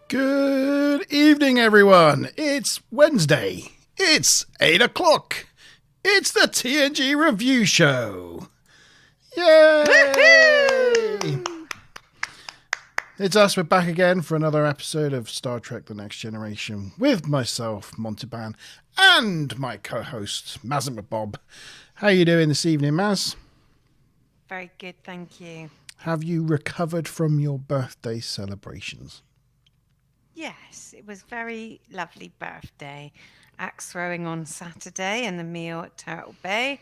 Good evening, everyone. It's Wednesday. It's 8 o'clock. It's the TNG Review Show. Yay! It's us. We're back again for another episode of Star Trek The Next Generation with myself, Monteban, and my co-host, Maz and Bob. How are you doing this evening, Maz? Very good, thank you. Have you recovered from your birthday celebrations? Yes, it was very lovely birthday. Axe throwing on Saturday and the meal at Turtle Bay.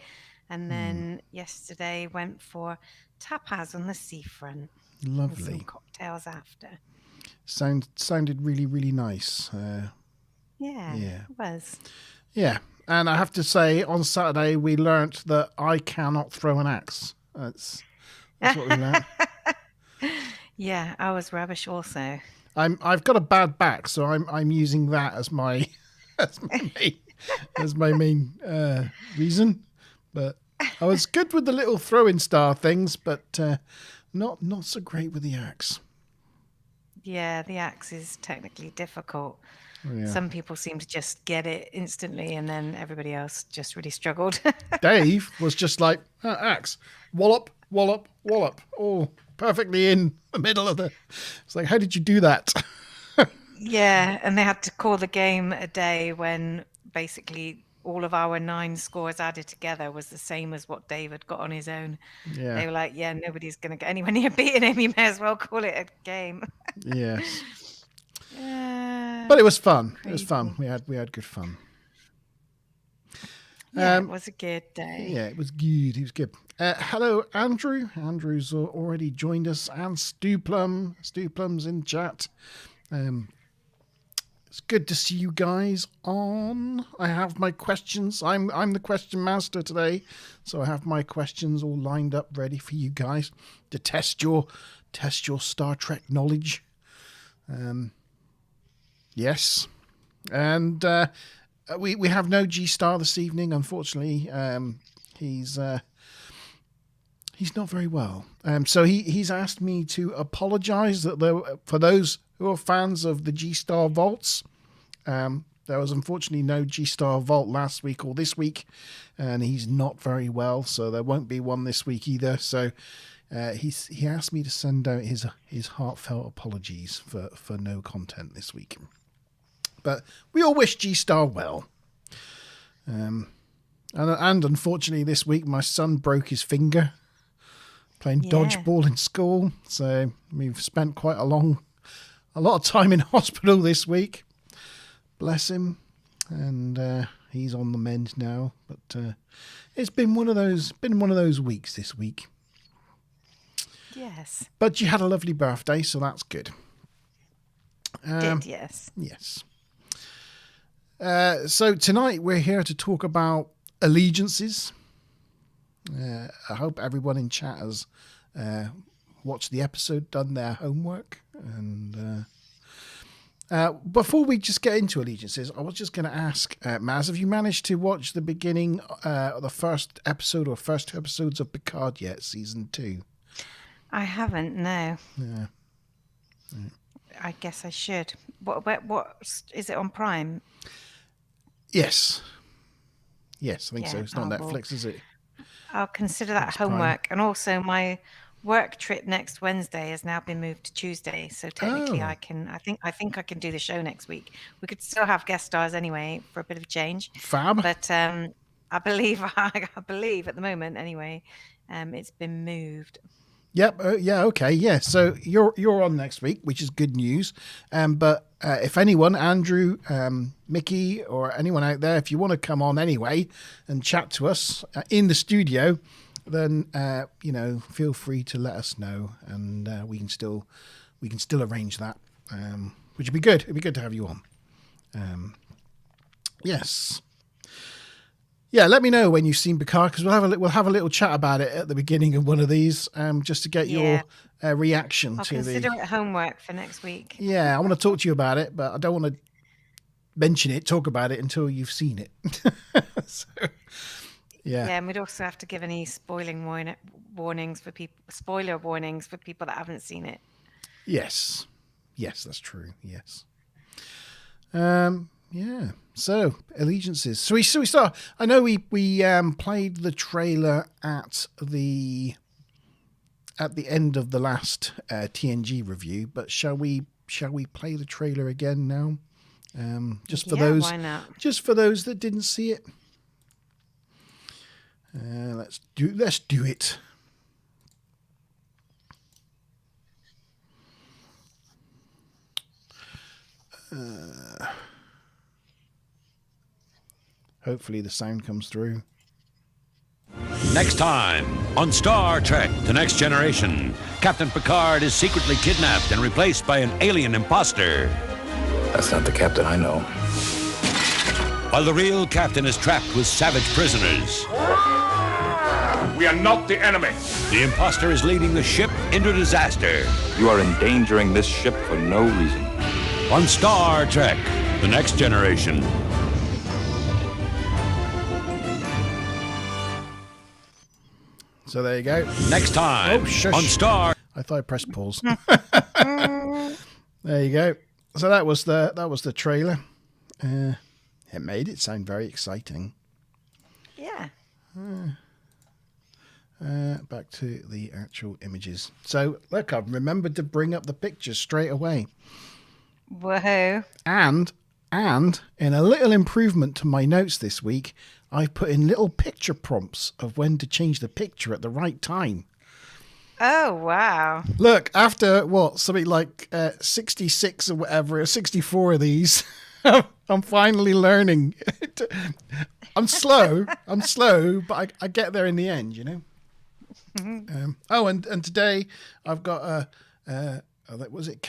And then yesterday went for tapas on the seafront. Lovely. And some cocktails after. Sounded really, really nice. Yeah, it was. Yeah, and I have to say, on Saturday we learnt that I cannot throw an axe. That's what we learnt. Yeah, I was rubbish also. I've got a bad back, so I'm using that as my main reason. But I was good with the little throwing star things, but not so great with the axe. Yeah, the axe is technically difficult. Oh, yeah. Some people seem to just get it instantly, and then everybody else just really struggled. Dave was just like, axe, wallop, wallop, wallop, all perfectly in the middle of the... It's like, how did you do that? Yeah, and they had to call the game a day when basically all of our 9 scores added together was the same as what David got on his own. Yeah. They were like, yeah, nobody's going to get anywhere near beating him. You may as well call it a game. Yes. But it was fun. Crazy. It was fun. We had good fun. Yeah, it was a good day. Yeah, it was good. It was good. Hello, Andrew. Andrew's already joined us, and Stu Plum. Stu Plum's in chat. It's good to see you guys on. I have my questions. I'm the question master today, so I have my questions all lined up, ready for you guys to test your Star Trek knowledge. Yes, and we have no G-Star this evening. Unfortunately, he's not very well. So he's asked me to apologise for those who are fans of the G-Star Vaults. There was unfortunately no G-Star Vault last week or this week, and he's not very well, so there won't be one this week either. So he asked me to send out his heartfelt apologies for no content this week. But we all wish G-Star well. And unfortunately this week my son broke his finger playing dodgeball in school. So we've spent quite a lot of time in hospital this week. Bless him. And he's on the mend now. But it's been one of those weeks this week. Yes. But you had a lovely birthday, so that's good. Yes. Yes. So tonight we're here to talk about allegiances. I hope everyone in chat has watched the episode, done their homework. And before we just get into allegiances, I was just going to ask, Maz, have you managed to watch the beginning of the first episode or first 2 episodes of Picard yet, season 2? I haven't, no. Yeah. I guess I should. What is it on Prime? Yes, I think so. Yeah, It's not Netflix, is it? I'll consider that It's homework. And also my work trip next Wednesday has now been moved to Tuesday. So technically I think I can do the show next week. We could still have guest stars anyway for a bit of change. Fab. But I believe at the moment anyway, it's been moved. Yep. Yeah. Okay. Yeah. So you're on next week, which is good news. But if anyone, Andrew, Mickey, or anyone out there, if you want to come on anyway and chat to us in the studio, then feel free to let us know, and we can still arrange that, which would be good. It'd be good to have you on. Yes. Yeah, let me know when you've seen Picard, because we'll have a little chat about it at the beginning of one of these, just to get your reaction I'll to consider it homework for next week. Yeah, I want to talk to you about it, but I don't want to talk about it until you've seen it. So, yeah. Yeah, and we'd also have to give any spoiler warnings for people that haven't seen it. Yes. Yes, that's true. Yes. Yeah. So allegiances. So we start. I know we played the trailer at the end of the last TNG review, but shall we play the trailer again now? Just for those. Why not? Just for those that didn't see it. Let's do it. Hopefully the sound comes through. Next time on Star Trek The Next Generation, Captain Picard is secretly kidnapped and replaced by an alien imposter. That's not the captain I know. While the real captain is trapped with savage prisoners. We are not the enemy. The imposter is leading the ship into disaster. You are endangering this ship for no reason. On Star Trek The Next Generation. So there you go. Next time on Star. I thought I pressed pause. There you go. So that was the trailer. It made it sound very exciting. Yeah. Back to the actual images. So look, I've remembered to bring up the pictures straight away. Whoa. And in a little improvement to my notes this week, I've put in little picture prompts of when to change the picture at the right time. Oh, wow. Look, after something like 66 or whatever, or 64 of these, I'm finally learning. I'm slow, but I get there in the end, you know. And today I've got was it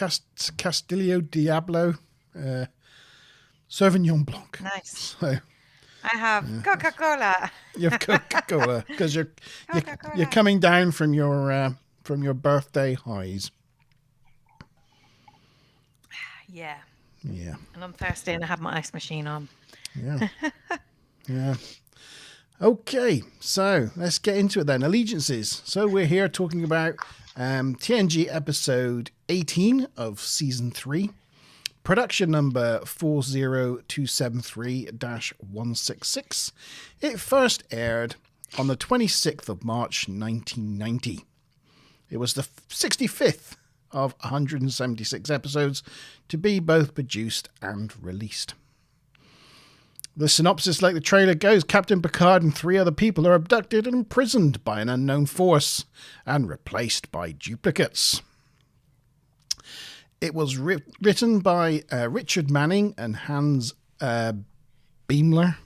Castillo Diablo Sauvignon Blanc. Nice. So I have Coca-Cola. you have Coca-Cola because you're coming down from your birthday highs. Yeah. Yeah. And I'm thirsty and I have my ice machine on. Yeah. Yeah. Okay, so let's get into it then. Allegiances. So we're here talking about TNG episode 18 of season 3. Production number 40273-166. It first aired on the 26th of March 1990. It was the 65th of 176 episodes to be both produced and released. The synopsis, like the trailer goes, Captain Picard and 3 other people are abducted and imprisoned by an unknown force and replaced by duplicates. It was written by Richard Manning and Hans Beimler.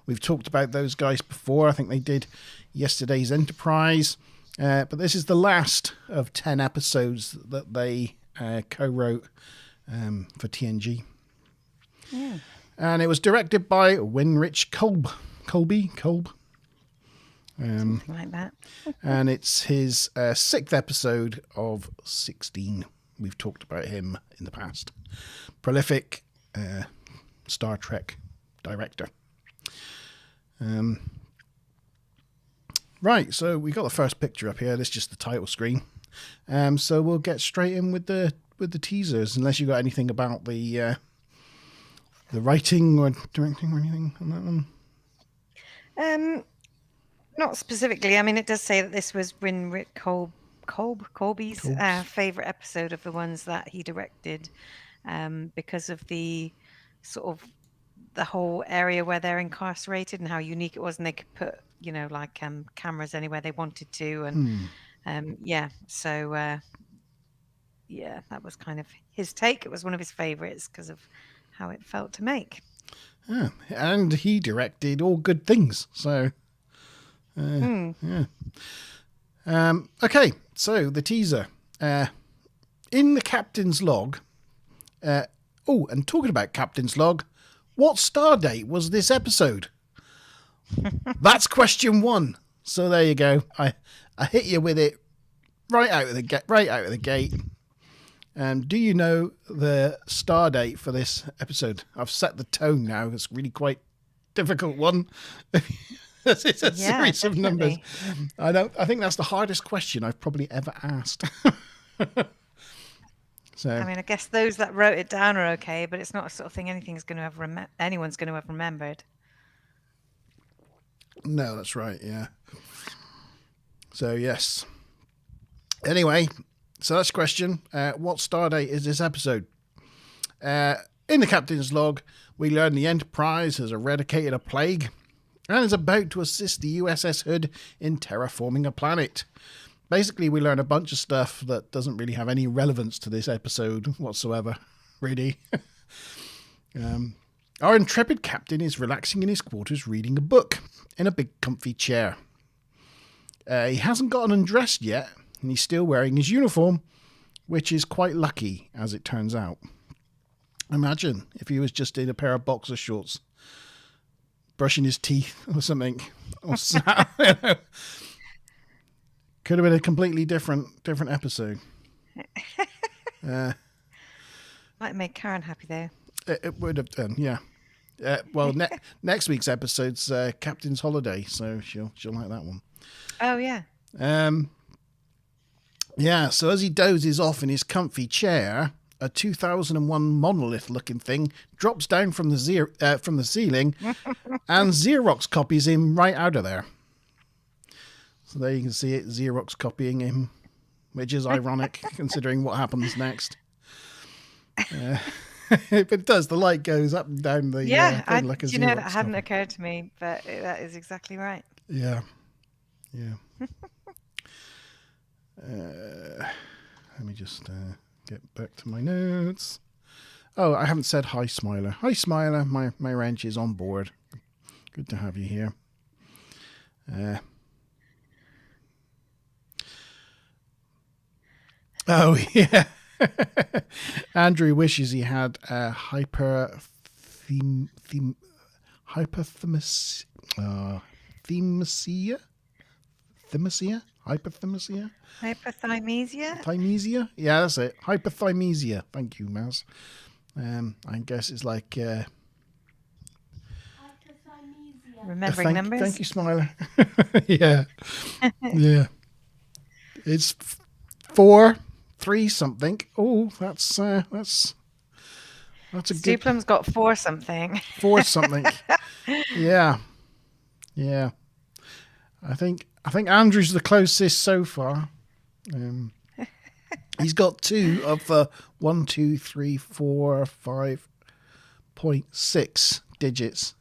We've talked about those guys before. I think they did yesterday's Enterprise. But this is the last of 10 episodes that they co-wrote for TNG. Yeah. And it was directed by Winrich Kolb. Something like that. And it's his 6th episode of 16. We've talked about him in the past. Prolific Star Trek director. Right, so we got the first picture up here. This is just the title screen. So we'll get straight in with the teasers, unless you got anything about the writing or directing or anything on that one. Not specifically. I mean, it does say that this was Winrich Kolbe's favourite episode of the ones that he directed, because of the sort of the whole area where they're incarcerated and how unique it was, and they could put, cameras anywhere they wanted to, and that was kind of his take. It was one of his favourites because of how it felt to make. Yeah, and he directed All Good Things, so yeah. Okay, so the teaser. In the captain's log. And talking about captain's log, what star date was this episode? That's question 1. So there you go. I hit you with it right out of the gate. Do you know the star date for this episode? I've set the tone now. It's really quite difficult one. It's a series of numbers. I think that's the hardest question I've probably ever asked. So I mean, I guess those that wrote it down are okay, but it's not a sort of thing anyone's going to have remembered. no, that's right. Yeah. So yes. Anyway, so that's the question. What star date is this episode? In the captain's log, we learn the Enterprise has eradicated a plague and is about to assist the USS Hood in terraforming a planet. Basically, we learn a bunch of stuff that doesn't really have any relevance to this episode whatsoever, really. Our intrepid captain is relaxing in his quarters reading a book in a big comfy chair. He hasn't gotten undressed yet, and he's still wearing his uniform, which is quite lucky, as it turns out. Imagine if he was just in a pair of boxer shorts, brushing his teeth or something. Or could have been a completely different episode. Might have made Karen happy though. It would have done, yeah. Well, next week's episode's Captain's Holiday, so she'll like that one. Oh yeah. Yeah. So as he dozes off in his comfy chair, a 2001 monolith-looking thing drops down from the ceiling, and Xerox copies him right out of there. So there you can see it, Xerox copying him, which is ironic considering what happens next. But it does. The light goes up and down the thing like a Xerox that hadn't copy. occurred to me, but that is exactly right. Yeah. Let me just get back to my notes. Oh, I haven't said hi, Smiler. Hi, Smiler. My wrench is on board. Good to have you here. Oh, yeah. Andrew wishes he had hyperthymesia. Hyperthymesia? Hypothymesia? Thymesia? Yeah, that's it. Hyperthymesia. Thank you, Maz. I guess it's like... Remembering numbers? Thank you, Smiler. Yeah. Yeah. It's 4, 3 something. Oh, that's a good... Stuplum's got 4 something. 4 something. Yeah. Yeah. I think Andrew's the closest so far. He's got 2 of the 1, 2, 3, 4, 5.6 digits.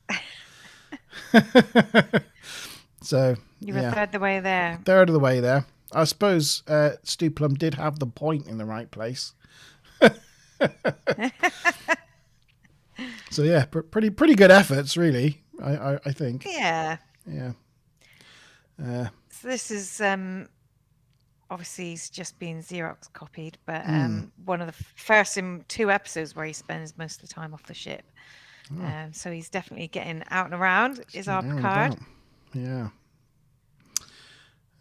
So You were a third the way there. Third of the way there. I suppose Stuplum did have the point in the right place. So yeah, pretty good efforts, really. I think. Yeah. Yeah. So this is obviously he's just been Xerox copied, but one of the first in 2 episodes where he spends most of the time off the ship. So he's definitely getting out and around. Is our Picard? Yeah.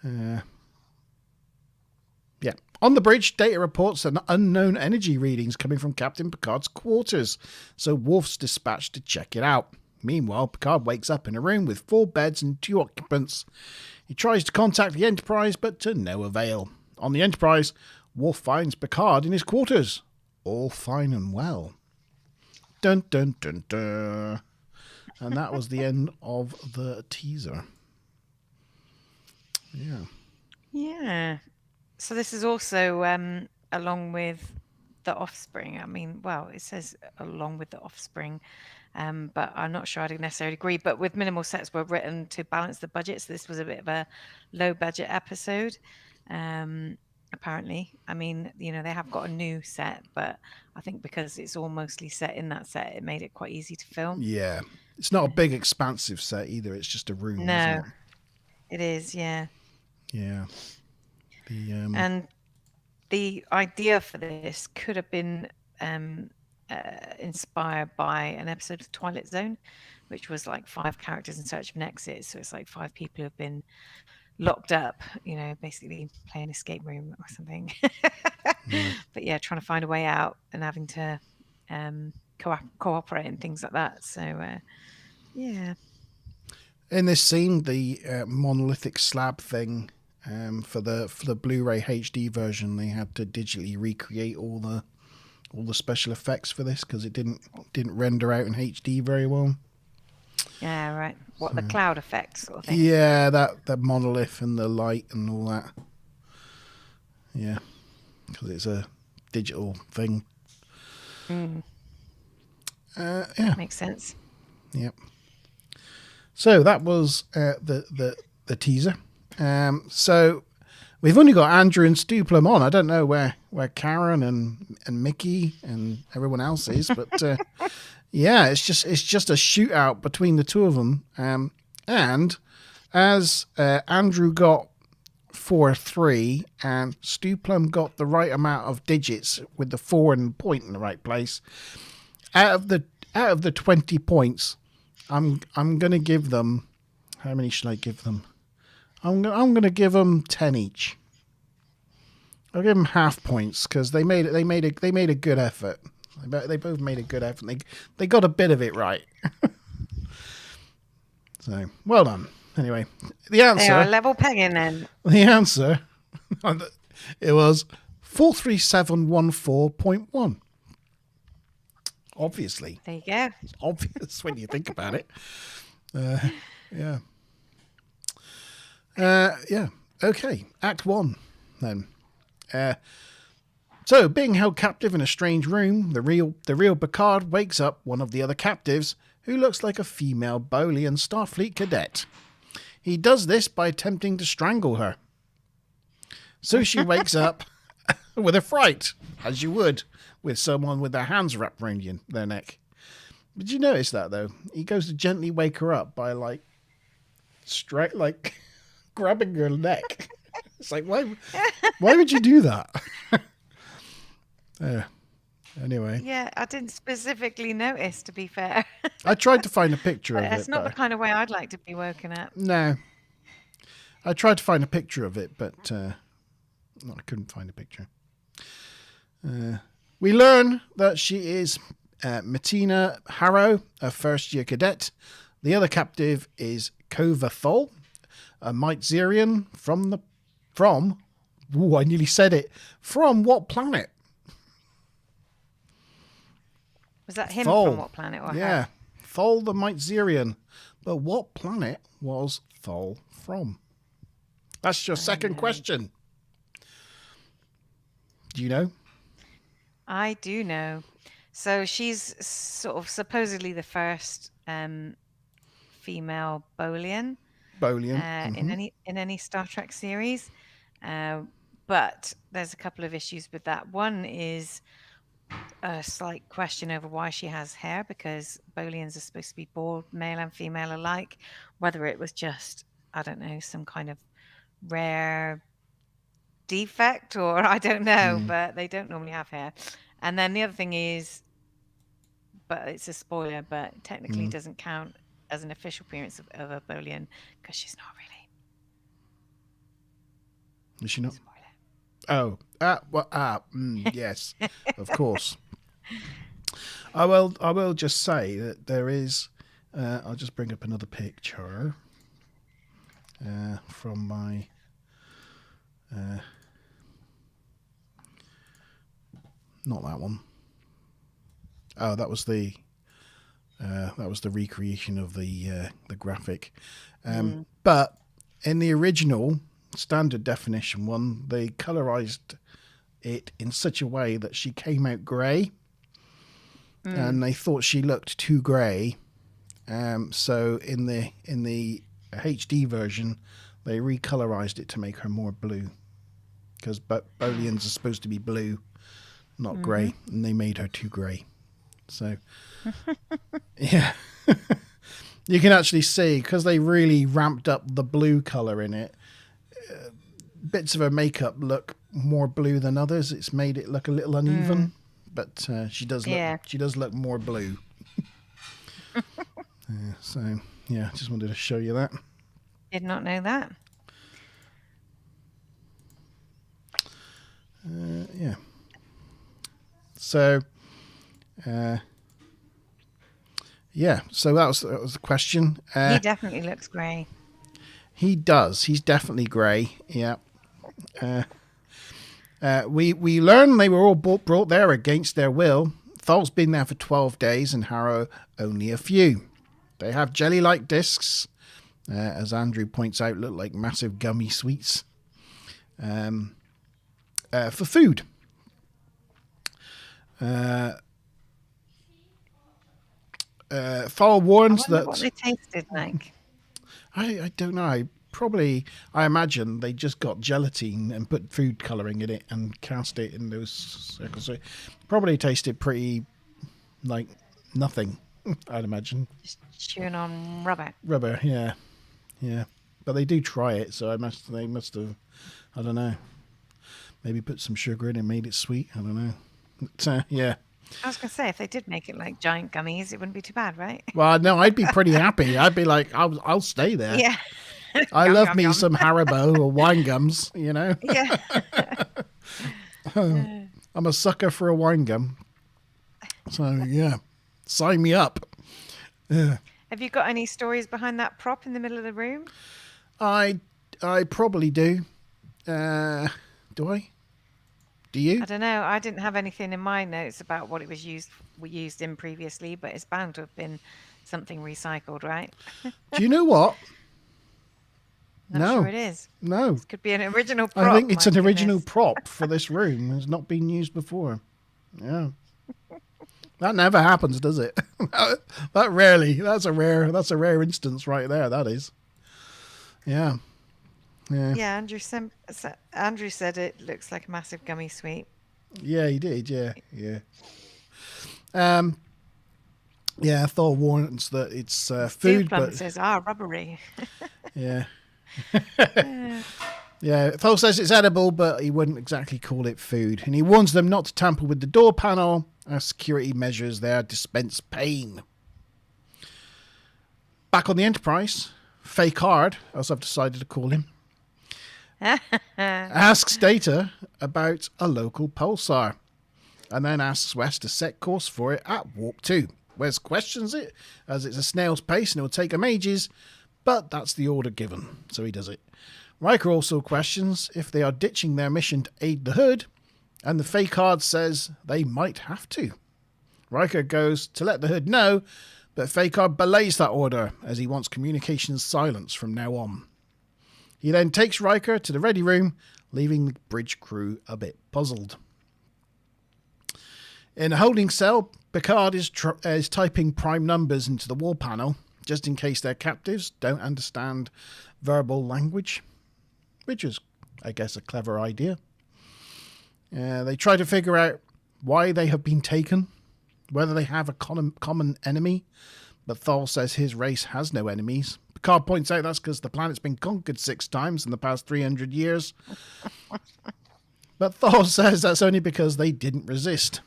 Yeah. On the bridge, Data reports an unknown energy readings coming from Captain Picard's quarters, so Worf's dispatched to check it out. Meanwhile, Picard wakes up in a room with 4 beds and 2 occupants. He tries to contact the Enterprise, but to no avail. On the Enterprise, Worf finds Picard in his quarters. All fine and well. Dun, dun, dun, dun. And that was the end of the teaser. Yeah. Yeah. So this is also along with The Offspring. I mean, well, it says along with The Offspring, but I'm not sure I'd necessarily agree. But with minimal sets were written to balance the budget, so this was a bit of a low budget episode. Apparently, I mean, they have got a new set, but I think because it's all mostly set in that set, it made it quite easy to film. Yeah. It's not a big, expansive set either. It's just a room. No, isn't it is, yeah. Yeah. And the idea for this could have been inspired by an episode of Twilight Zone, which was like 5 characters in search of an exit. So it's like 5 people who have been locked up, basically playing escape room or something. But yeah, trying to find a way out and having to cooperate and things like that. So yeah. In this scene, the monolithic slab thing, for the Blu-ray HD version, they had to digitally recreate all the all the special effects for this because it didn't render out in HD very well. Yeah, right. What, the cloud effect sort of thing? Yeah, that monolith and the light and all that. Yeah, because it's a digital thing. Yeah, Makes sense. Yep. So that was the teaser. So we've only got Andrew and Stu Plum on. I don't know where Karen and Mickey and everyone else is, but yeah, it's just a shootout between the two of them. And as Andrew got 4-3 and Stu Plum got the right amount of digits with the 4 and point in the right place, out of the 20 points, I'm gonna give them. How many should I give them? I'm gonna give them 10 each. I'll give them half points because they made a good effort. They both made a good effort. They got a bit of it right. So well done. Anyway, the answer. They are level pegging then. The answer. It was 43714.1. Obviously. There you go. It's obvious when you think about it. Yeah. Yeah. Okay. Act 1 then. So, being held captive in a strange room, the real Picard wakes up one of the other captives, who looks like a female Bolian Starfleet cadet. He does this by attempting to strangle her. So she wakes up with a fright, as you would with someone with their hands wrapped around their neck. Did you notice that, though? He goes to gently wake her up by, grabbing her neck. It's like, why would you do that? Anyway. Yeah, I didn't specifically notice, to be fair. I tried to find a picture of it. That's not the kind of way I'd like to be woken up. No. I tried to find a picture of it, but I couldn't find a picture. We learn that she is Martina Harrow, a first-year cadet. The other captive is Kova Thol, a Mytzerian from I nearly said it. From what planet? Was that him Thol. from what planet? Or Yeah, her? Thol the Mytzerian. But what planet was Thol from? That's your second question. Do you know? I do know. So she's sort of supposedly the first female Bolian. Bolian. In any Star Trek series, but there's a couple of issues with that. One is a slight question over why she has hair, because Bolians are supposed to be bald, male and female alike. Whether it was just, I don't know, some kind of rare defect, or I don't know, but they don't normally have hair. And then the other thing is, but it's a spoiler, but technically doesn't count as an official appearance of a Bolian because she's not really. Is she not? Spoiler. Yes, of course. I will just say that there is. I'll just bring up another picture from my. Not that one. Oh, that was the recreation of the graphic. But in the original standard definition one, they colorized it in such a way that she came out grey, and they thought she looked too grey. So in the HD version, they recolorized it to make her more blue, because Bolians are supposed to be blue, not grey, and they made her too grey. So, yeah, you can actually see, because they really ramped up the blue color in it. Bits of her makeup look more blue than others. It's made it look a little uneven, but she does look more blue. So, yeah, just wanted to show you that. Did not know that. Yeah. So, yeah. So that was the question. He definitely looks grey. He does. He's definitely grey. Yeah. We learn they were all brought there against their will. Thol's been there for 12 days and Harrow only a few. They have jelly-like discs, as Andrew points out, look like massive gummy sweets, for food. Thol warns that... what they tasted like. I don't know. I imagine they just got gelatine and put food colouring in it and cast it in those circles. So it probably tasted pretty like nothing, I'd imagine. Just chewing on rubber. Rubber, yeah. But they do try it, so they must have, I don't know, maybe put some sugar in and made it sweet. I don't know. But, yeah. I was going to say, if they did make it like giant gummies, it wouldn't be too bad, right? Well, no, I'd be pretty happy. I'd be like, I'll stay there. Yeah. I Yum, love yum, me yum. some Haribo or wine gums, you know. Yeah. I'm a sucker for a wine gum. So, yeah, sign me up. Yeah. Have you got any stories behind that prop in the middle of the room? I probably do. Do I? Do you? I don't know. I didn't have anything in my notes about what it was used in previously, but it's bound to have been something recycled, right? Do you know what? Not No. sure it is. No. Could be an original prop. I think it's my an original goodness. prop for this room. It's not been used before. Yeah. That never happens, does it? That rarely. That's a rare instance right there. That is. Yeah. Yeah. Yeah, Andrew said it looks like a massive gummy sweet. Yeah, he did. Yeah. Yeah, Thor warns that it's Steel food, Plum but says, rubbery. yeah. Yeah, Thor says it's edible, but he wouldn't exactly call it food. And he warns them not to tamper with the door panel as security measures there dispense pain. Back on the Enterprise, Picard, as I've decided to call him, asks Data about a local pulsar and then asks Wes to set course for it at Warp 2. Wes questions it as it's a snail's pace and it'll take him ages, but that's the order given, so he does it. Riker also questions if they are ditching their mission to aid the Hood, and the Picard says they might have to. Riker goes to let the Hood know, but Picard belays that order as he wants communications silence from now on. He then takes Riker to the ready room, leaving the bridge crew a bit puzzled. In a holding cell, Picard is typing prime numbers into the wall panel, just in case their captives don't understand verbal language, which is, I guess, a clever idea. They try to figure out why they have been taken, whether they have a common enemy, but Thol says his race has no enemies. Picard points out that's because the planet's been conquered 6 times in the past 300 years. But Thol says that's only because they didn't resist.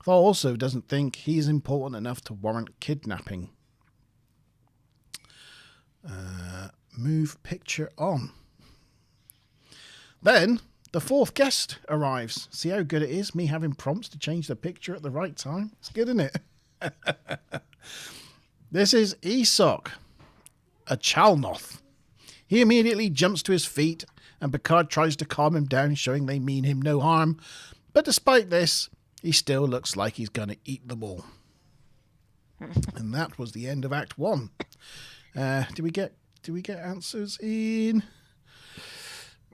Thol also doesn't think he's important enough to warrant kidnapping. Move picture on. Then the 4th guest arrives. See how good it is, me having prompts to change the picture at the right time? It's good, isn't it? This is Esok, a Chalnoth. He immediately jumps to his feet, and Picard tries to calm him down, showing they mean him no harm. But despite this, he still looks like he's going to eat them all. And that was the end of Act 1. Do we get answers in?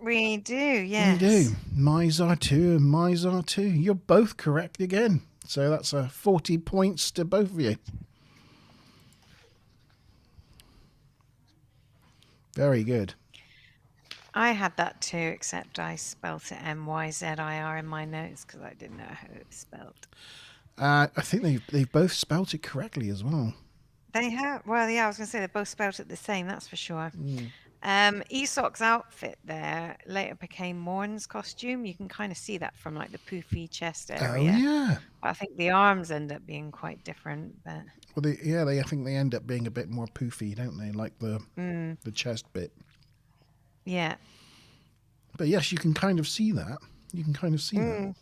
We do, yes. We do. Mizar 2 and Mizar 2. You're both correct again. So that's 40 points to both of you. Very good. I had that too, except I spelt it Myzir in my notes because I didn't know how it was spelled. I think they've both spelt it correctly as well. They have. Well, yeah, I was going to say they both spelled it the same, that's for sure. Esok's outfit there later became Morn's costume. You can kind of see that from like the poofy chest area. Oh, yeah. But I think the arms end up being quite different. But Well, I think they end up being a bit more poofy, don't they? Like the chest bit. yeah. But yes, you can kind of see that. That.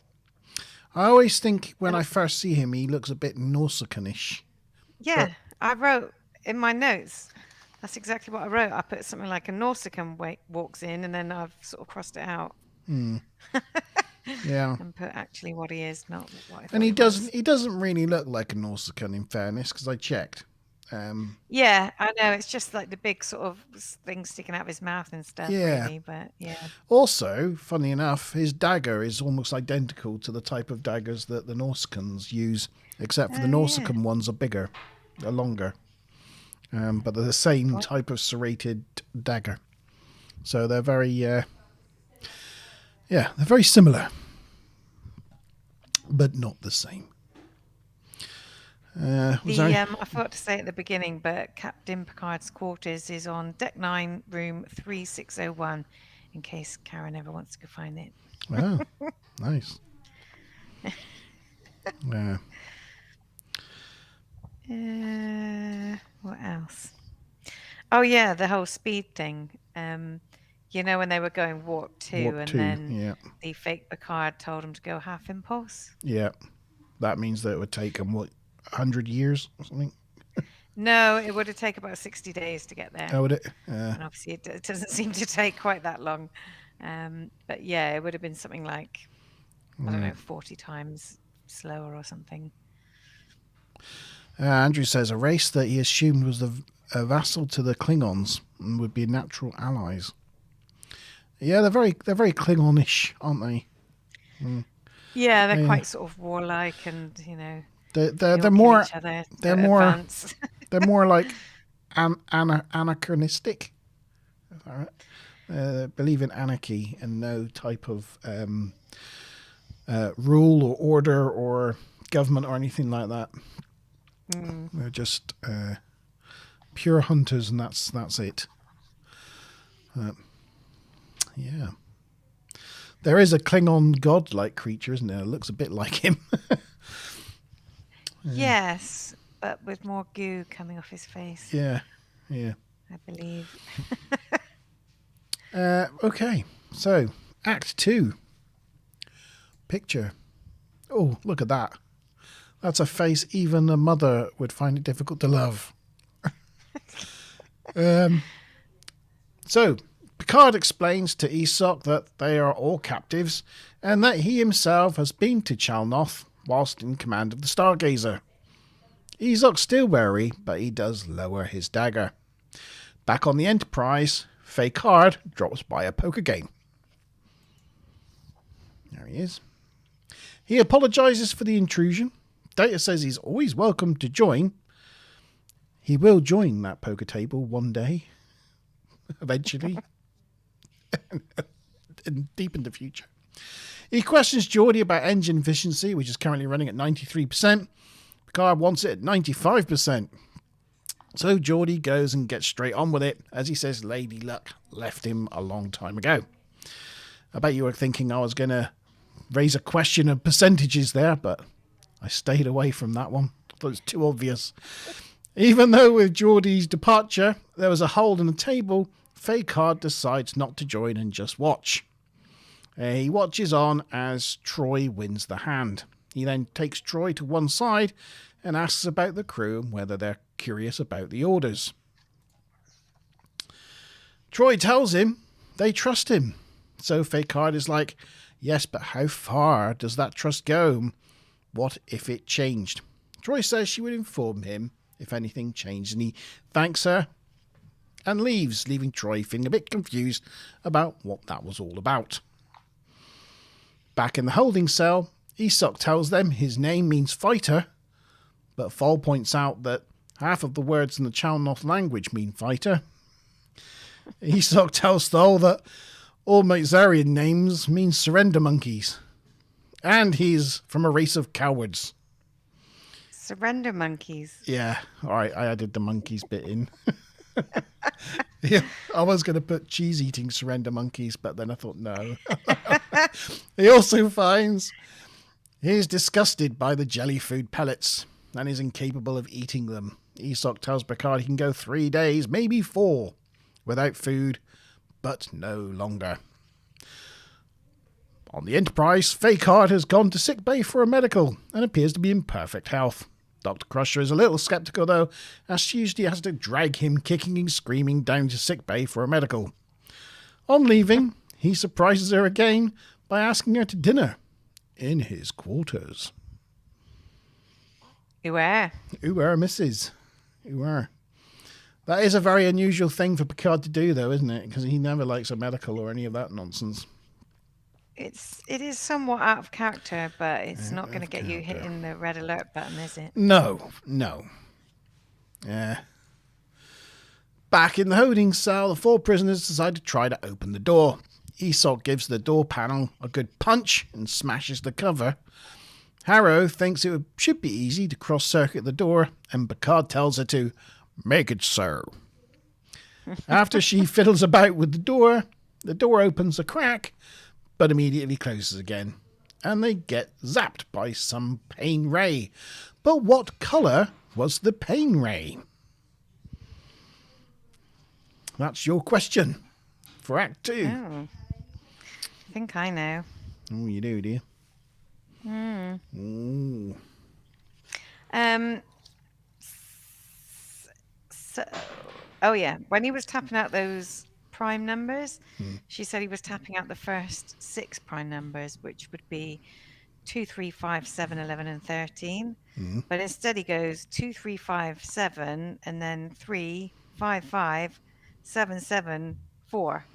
I always think when I first see him, he looks a bit Nausicaan-ish. Yeah, I wrote in my notes. That's exactly what I wrote. I put something like a Nausicaan walks in, and then I've sort of crossed it out. Yeah. and put actually what he is, not what I thought And he was. doesn't really look like a Nausicaan, in fairness, because I checked. Yeah, I know. It's just like the big sort of thing sticking out of his mouth and stuff, Yeah. really. But yeah. Also, funny enough, his dagger is almost identical to the type of daggers that the Nausicans use, except for the Nausicaan ones are bigger, are longer. But they're the same type of serrated dagger. So they're very, they're very similar, but not the same. I forgot to say at the beginning, but Captain Picard's quarters is on Deck 9, room 3601, in case Karen ever wants to go find it. Wow, nice. Yeah. What else? Oh yeah, the whole speed thing. You know when they were going warp 2 Warp and 2, then yeah. the fake Picard told him to go half impulse? Yeah. That means that it would take them, 100 years or something? No, it would have taken about 60 days to get there. Oh, would it? And obviously it doesn't seem to take quite that long. But yeah, it would have been something like, I don't know, 40 times slower or something. Andrew says a race that he assumed was a vassal to the Klingons and would be natural allies. Yeah, they're very Klingonish, aren't they? Yeah, they're quite sort of warlike, and they're more each other they're to more advance. they're more like anachronistic. Is that right? Believe in anarchy and no type of rule or order or government or anything like that. They're just pure hunters, and that's it. Yeah. There is a Klingon god-like creature, isn't there? It looks a bit like him. Yes, but with more goo coming off his face. Yeah. I believe. Okay, so Act 2. Picture. Oh, look at that. That's a face even a mother would find it difficult to love. So, Picard explains to Isoc that they are all captives and that he himself has been to Chalnoth whilst in command of the Stargazer. Isoc's still wary, but he does lower his dagger. Back on the Enterprise, Picard drops by a poker game. There he is. He apologises for the intrusion. Data says he's always welcome to join. He will join that poker table one day, eventually, and deep in the future. He questions Geordi about engine efficiency, which is currently running at 93%. Picard wants it at 95%. So Geordi goes and gets straight on with it, as he says Lady Luck left him a long time ago. I bet you were thinking I was going to raise a question of percentages there, but I stayed away from that one. I thought it was too obvious. Even though with Geordi's departure, there was a hole in the table, Picard decides not to join and just watch. He watches on as Troy wins the hand. He then takes Troy to one side and asks about the crew and whether they're curious about the orders. Troy tells him they trust him. So Picard is like, yes, but how far does that trust go? What if it changed? Troy says she would inform him if anything changed, and he thanks her and leaves, leaving Troy feeling a bit confused about what that was all about. Back in the holding cell, Isoc tells them his name means fighter, but Fall points out that half of the words in the Chalnoth language mean fighter. Isoc tells Thol that all Myxarian names mean surrender monkeys, and he's from a race of cowards. Surrender monkeys. Yeah, all right, I added the monkeys bit in. Yeah, I was going to put cheese-eating surrender monkeys, but then I thought no. He also finds he's disgusted by the jelly food pellets and is incapable of eating them. Isoc tells Picard he can go 3 days, maybe 4, without food, but no longer. On the Enterprise, Picard has gone to sickbay for a medical and appears to be in perfect health. Dr. Crusher is a little sceptical, though, as she usually has to drag him kicking and screaming down to sickbay for a medical. On leaving, he surprises her again by asking her to dinner, in his quarters. You were. Mrs. That is a very unusual thing for Picard to do, though, isn't it? Because he never likes a medical or any of that nonsense. It is somewhat out of character, but it's not going to get you hitting the red alert button, is it? No. Back in the holding cell, the 4 prisoners decide to try to open the door. Esau gives the door panel a good punch and smashes the cover. Harrow thinks it should be easy to cross-circuit the door, and Picard tells her to make it so. After she fiddles about with the door opens a crack, but immediately closes again, and they get zapped by some pain ray. But what colour was the pain ray? That's your question for Act 2. Oh, I think I know. Oh, you do you? Ooh. So, oh yeah, when he was tapping out those prime numbers, she said he was tapping out the first 6 prime numbers, which would be 2, 3, 5, 7, 11, and 13. But instead he goes 2, 3, 5, 7, and then 3, 5, 5, 7, 7, 4.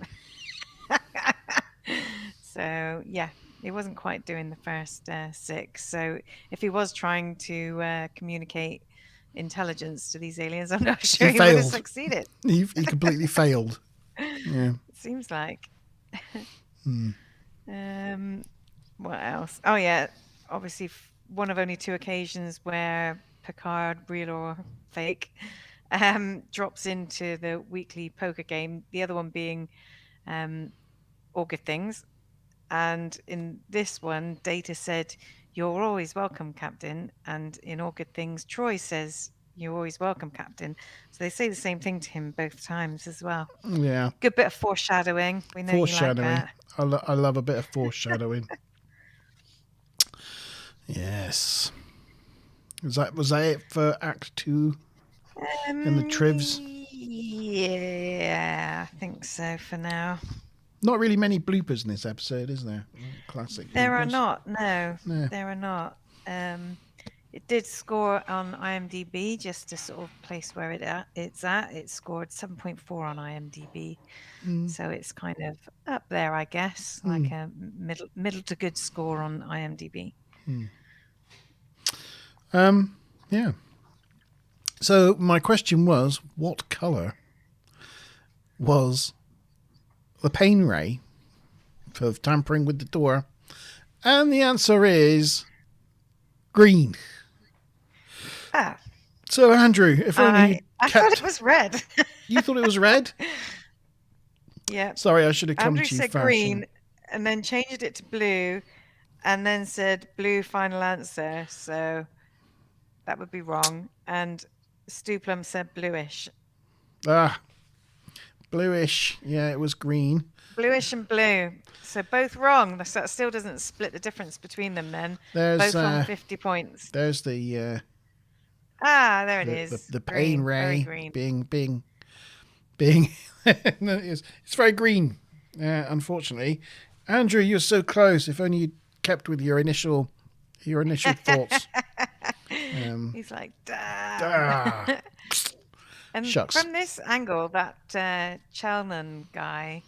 So yeah, he wasn't quite doing the first 6. So if he was trying to communicate intelligence to these aliens, I'm not sure he would have succeeded. He completely failed. Yeah. It seems like. What else? Oh yeah, obviously one of only 2 occasions where Picard, real or fake, drops into the weekly poker game. The other one being All Good Things. And in this one, Data said, "You're always welcome, Captain." And in All Good Things, Troy says, "You're always welcome, Captain." So they say the same thing to him both times as well. Yeah. Good bit of foreshadowing. We know Foreshadowing. You like that. I love a bit of foreshadowing. Yes. Was that it for Act 2 in the trivs? Yeah, I think so for now. Not really many bloopers in this episode, is there? Classic. There bloopers. are not. No, No. there are not. It did score on IMDb, just to sort of place where it's at. It scored 7.4 on IMDb, so it's kind of up there, I guess, like a middle to good score on IMDb. Yeah. So my question was, what colour was the pain ray for tampering with the door? And the answer is green. Ah, So Andrew, if only I thought it was red. You thought it was red? Yeah. Sorry, I should have come Andrew to you said first. green, and then changed it to blue, and then said blue final answer. So that would be wrong. And Stuplum said bluish. Ah, bluish. Yeah, it was green. Bluish and blue. So both wrong. So that still doesn't split the difference between them then. There's both on 50 points. There's the there it is. the pain Very ray green. being no, it's very green. Unfortunately, Andrew, you're so close. If only you kept with your initial thoughts. He's like, damn. And Shucks. from this angle, that Chalnan guy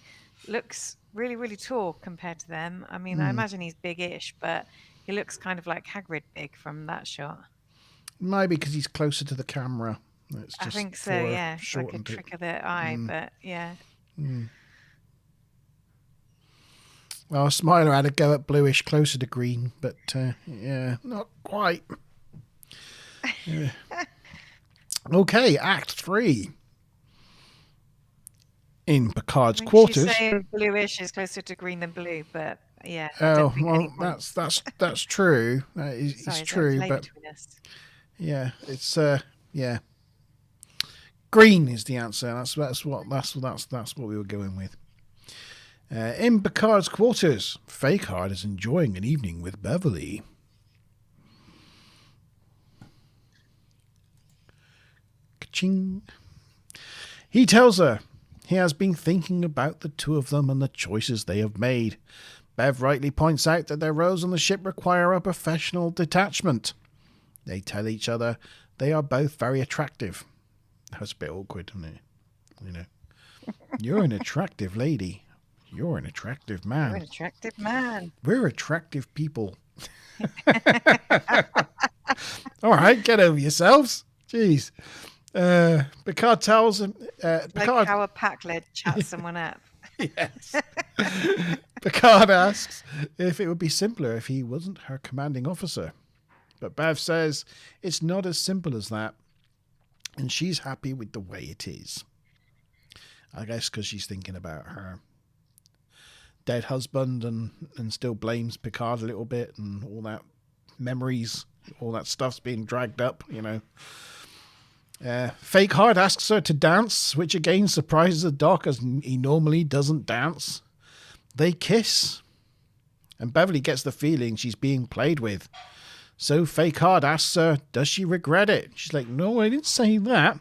looks really, really tall compared to them. I mean, I imagine he's big-ish, but he looks kind of like Hagrid big from that shot. Maybe because he's closer to the camera. It's I just think so, yeah. Like a shortened it. trick of the eye, but yeah. Well, Smiler had a go at bluish, closer to green, but yeah, not quite. Yeah. Okay, Act 3. In Picard's I think quarters. she's saying bluish is closer to green than blue, but yeah. I Oh don't think well, any points. that's true. It's Sorry, true, delay but between us. yeah, it's yeah. Green is the answer. That's what we were going with. In Picard's quarters, Picard is enjoying an evening with Beverly. Ka-ching. He tells her he has been thinking about the two of them and the choices they have made. Bev rightly points out that their roles on the ship require a professional detachment. They tell each other they are both very attractive. That was a bit awkward, wasn't it? You know, you're an attractive lady. You're an attractive man. You're an attractive man. We're attractive people. All right, get over yourselves. Jeez. Picard tells him... Like how a pack lead chats someone up. Yes. Picard asks if it would be simpler if he wasn't her commanding officer. But Bev says it's not as simple as that. And she's happy with the way it is. I guess because she's thinking about her dead husband and still blames Picard a little bit and all that memories, all that stuff's being dragged up, you know. Fake Hard asks her to dance, which again surprises the Doc as he normally doesn't dance. They kiss. And Beverly gets the feeling she's being played with. So Fake Hard asks her, does she regret it? She's like, no, I didn't say that.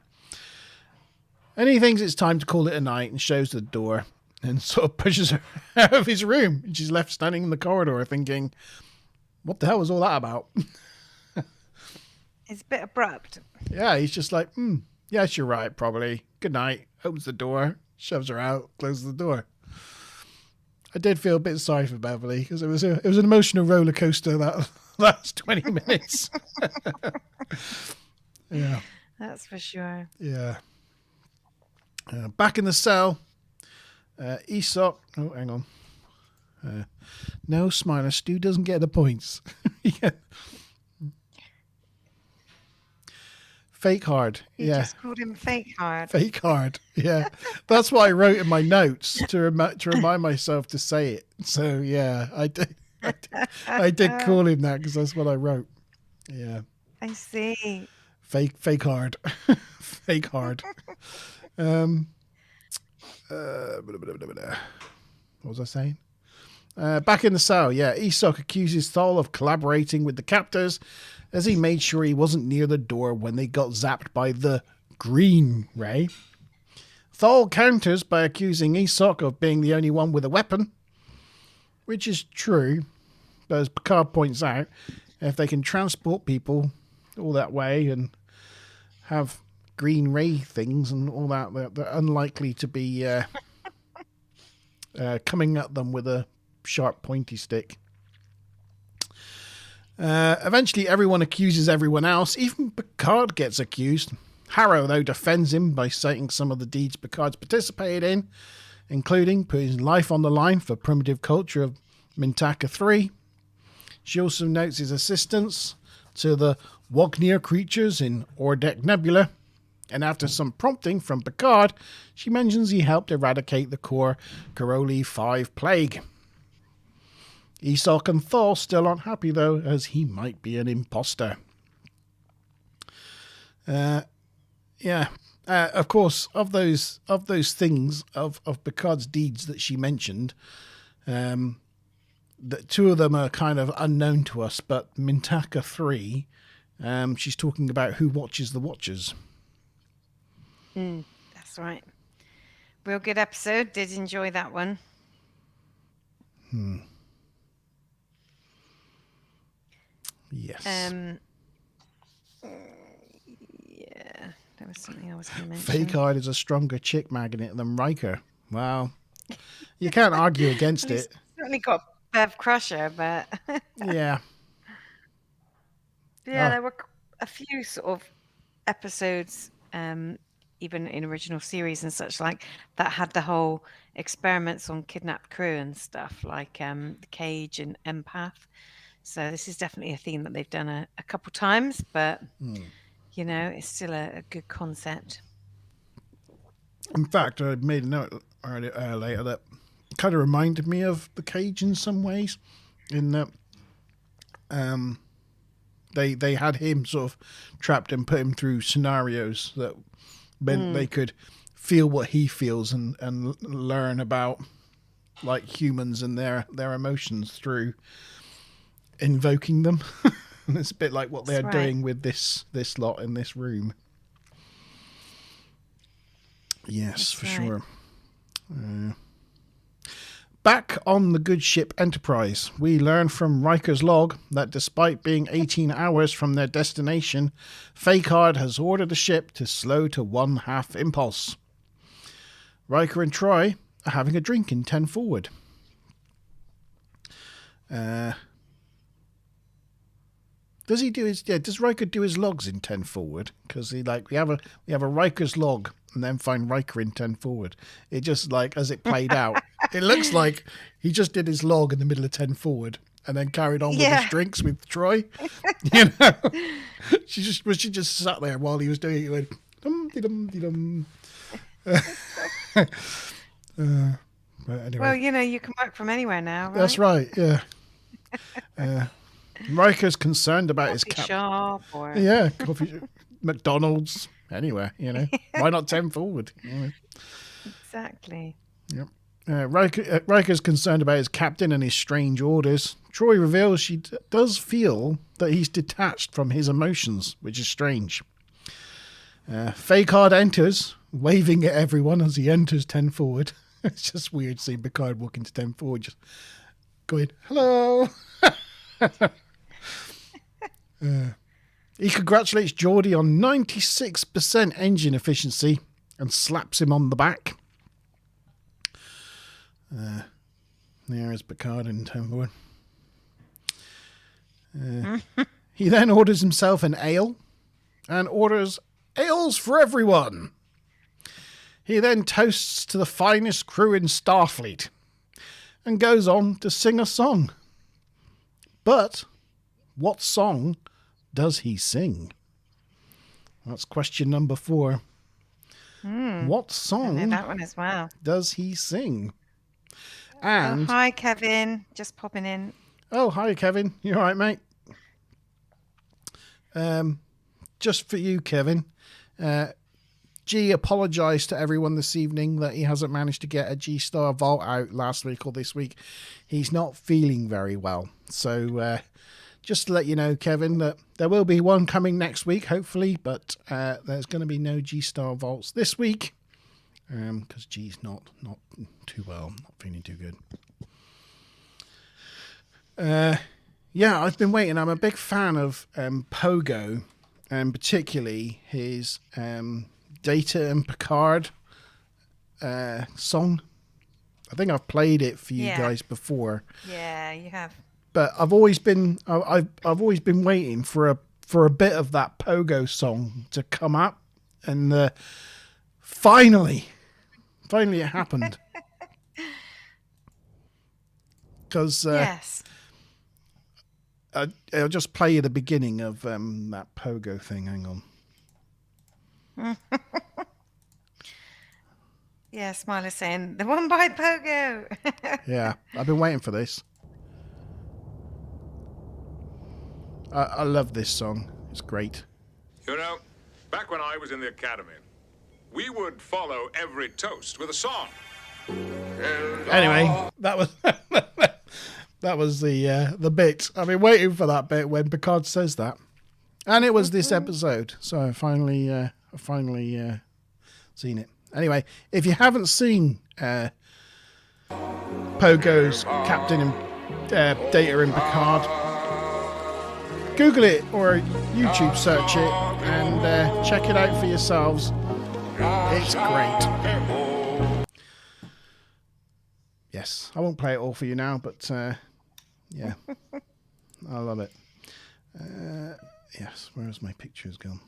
And he thinks it's time to call it a night and shows the door and sort of pushes her out of his room. And she's left standing in the corridor thinking, what the hell was all that about? It's a bit abrupt. Yeah, he's just like, yes, you're right, probably. Good night. Opens the door, shoves her out, closes the door. I did feel a bit sorry for Beverly because it was an emotional roller coaster that last 20 minutes. Yeah. That's for sure. Yeah. Back in the cell, Aesop... Oh, hang on. No, Smiler, Stu doesn't get the points. Yeah. Fake Hard. You just called him Fake Hard. Fake Hard. Yeah. That's what I wrote in my notes to remind myself to say it. So, yeah, I did call him that because that's what I wrote. Yeah. I see. Fake Hard. Fake Hard. What was I saying? Back in the cell, yeah. Esok accuses Thal of collaborating with the captors as he made sure he wasn't near the door when they got zapped by the green ray. Thal counters by accusing Esok of being the only one with a weapon, which is true, but as Picard points out, if they can transport people all that way and have green ray things and all that, they're unlikely to be coming at them with a sharp pointy stick. Eventually everyone accuses everyone else. Even Picard gets accused. Harrow, though, defends him by citing some of the deeds Picard's participated in, including putting his life on the line for primitive culture of Mintaka 3. She also notes his assistance to the Wagner creatures in Ordek Nebula. And after some prompting from Picard, she mentions he helped eradicate the core Karoli 5 plague. Esok and Thal still aren't happy, though, as he might be an imposter. Of course, of those things, of Picard's deeds that she mentioned, that two of them are kind of unknown to us, but Mintaka 3, she's talking about who watches the Watchers. That's right. Real good episode. Did enjoy that one. Yes. Yeah, there was something I was going to mention. Fake Hard is a stronger chick magnet than Riker. Wow. You can't argue against it. Certainly got Bev Crusher, but Yeah. yeah, there were a few sort of episodes, even in original series and such like, that had the whole experiments on kidnapped crew and stuff, like the Cage and Empath. So this is definitely a theme that they've done a couple times, but you know, it's still a good concept. In fact, I made a note later that kind of reminded me of the Cage in some ways, in that they had him sort of trapped and put him through scenarios that meant they could feel what he feels and learn about like humans and their emotions through invoking them. And it's a bit like what they're doing with this lot in this room. Yes, for sure. Back on the good ship Enterprise, we learn from Riker's log that despite being 18 hours from their destination, Picard has ordered the ship to slow to 1/2 impulse. Riker and Troy are having a drink in 10 forward. Does he do his? Yeah, does Riker do his logs in 10 forward? Because we have a Riker's log and then find Riker in 10 forward. It just as it played out, it looks like he just did his log in the middle of 10 forward and then carried on with his drinks with Troy. She just sat there while he was doing it. Went, dum. But anyway. Well, you can work from anywhere now, right? That's right. Yeah. Riker's concerned about his shop or coffee, McDonald's, anywhere. Why not 10 forward? Exactly. Yep. Riker's concerned about his captain and his strange orders. Troy reveals she does feel that he's detached from his emotions, which is strange. Picard enters, waving at everyone as he enters 10 forward. It's just weird seeing Picard walk into 10 forward, just going, hello. He congratulates Geordi on 96% engine efficiency and slaps him on the back. There is Picard in 10 forward. He then orders himself an ale and orders ales for everyone. He then toasts to the finest crew in Starfleet and goes on to sing a song. But what song does he sing? That's question number 4. What song I know that one as well. does he sing? And hi, Kevin. Just popping in. Oh, hi, Kevin. You all right, mate? Just for you, Kevin. G apologised to everyone this evening that he hasn't managed to get a G-Star Vault out last week or this week. He's not feeling very well. So just to let you know, Kevin, that there will be one coming next week, hopefully, but there's going to be no G-Star Vaults this week because G's not too well, not feeling too good. Yeah, I've been waiting. I'm a big fan of Pogo, and particularly his Data and Picard song. I think I've played it for you guys before. Yeah, you have. But I've always been waiting for a bit of that Pogo song to come up, and finally it happened. Because yes. I'll just play you the beginning of that Pogo thing. Hang on. Yeah, Smiler's saying, the one by Pogo. Yeah, I've been waiting for this. I love this song. It's great. Back when I was in the academy, we would follow every toast with a song. Anyway, that was that was the bit. I've been waiting for that bit when Picard says that, and it was this episode. So I finally seen it. Anyway, if you haven't seen Pogo's Captain and Data in Picard, Google it or YouTube search it and check it out for yourselves. It's great. Yes, I won't play it all for you now, but yeah, I love it. Yes, where's my pictures gone?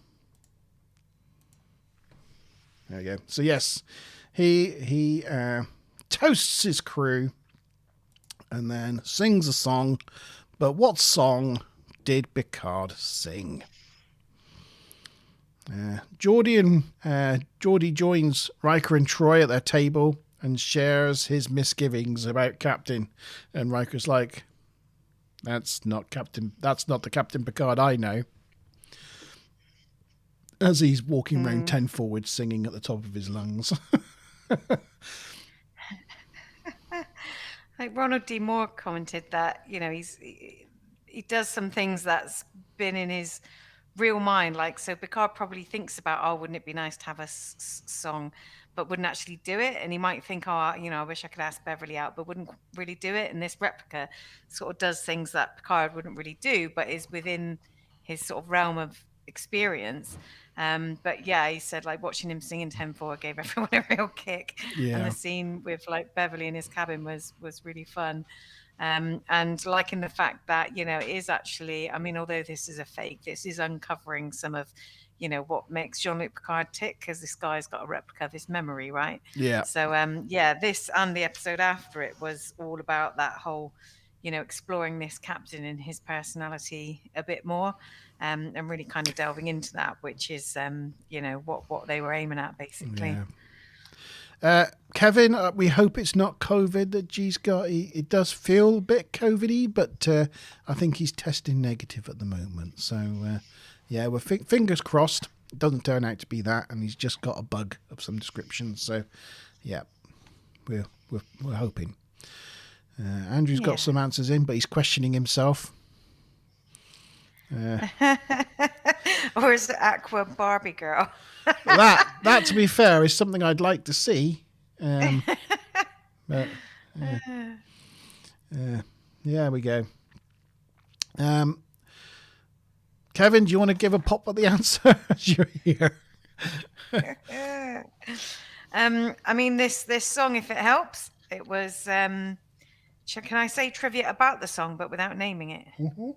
There we go. So yes, he toasts his crew and then sings a song. But what song did Picard sing? Geordi joins Riker and Troy at their table and shares his misgivings about Captain. And Riker's like, "That's not the Captain Picard I know." As he's walking around 10 forward singing at the top of his lungs. Like Ronald D. Moore commented that, he does some things that's been in his real mind. Like, so Picard probably thinks about, wouldn't it be nice to have a song? but wouldn't actually do it. And he might think, oh, I wish I could ask Beverly out, but wouldn't really do it. And this replica sort of does things that Picard wouldn't really do, but is within his sort of realm of experience. But yeah, he said like watching him sing in 10-4 gave everyone a real kick. Yeah. And the scene with like Beverly in his cabin was really fun. And liking the fact that, it is actually, although this is a fake, this is uncovering some of, what makes Jean-Luc Picard tick, because this guy's got a replica of his memory, right? Yeah. So, this and the episode after it was all about that whole, exploring this captain and his personality a bit more, and really kind of delving into that, which is, what they were aiming at, basically. Yeah. Kevin, we hope it's not COVID that G's got. It does feel a bit COVID-y, but I think he's testing negative at the moment. So, we're fingers crossed. It doesn't turn out to be that, and he's just got a bug of some description. So, yeah, we're hoping. Andrew's got some answers in, but he's questioning himself. Or is it Aqua Barbie Girl? that, to be fair, is something I'd like to see. But yeah, we go. Kevin, do you want to give a pop at the answer as you're here? This song, if it helps, it was. Can I say trivia about the song, but without naming it? Mm-hmm.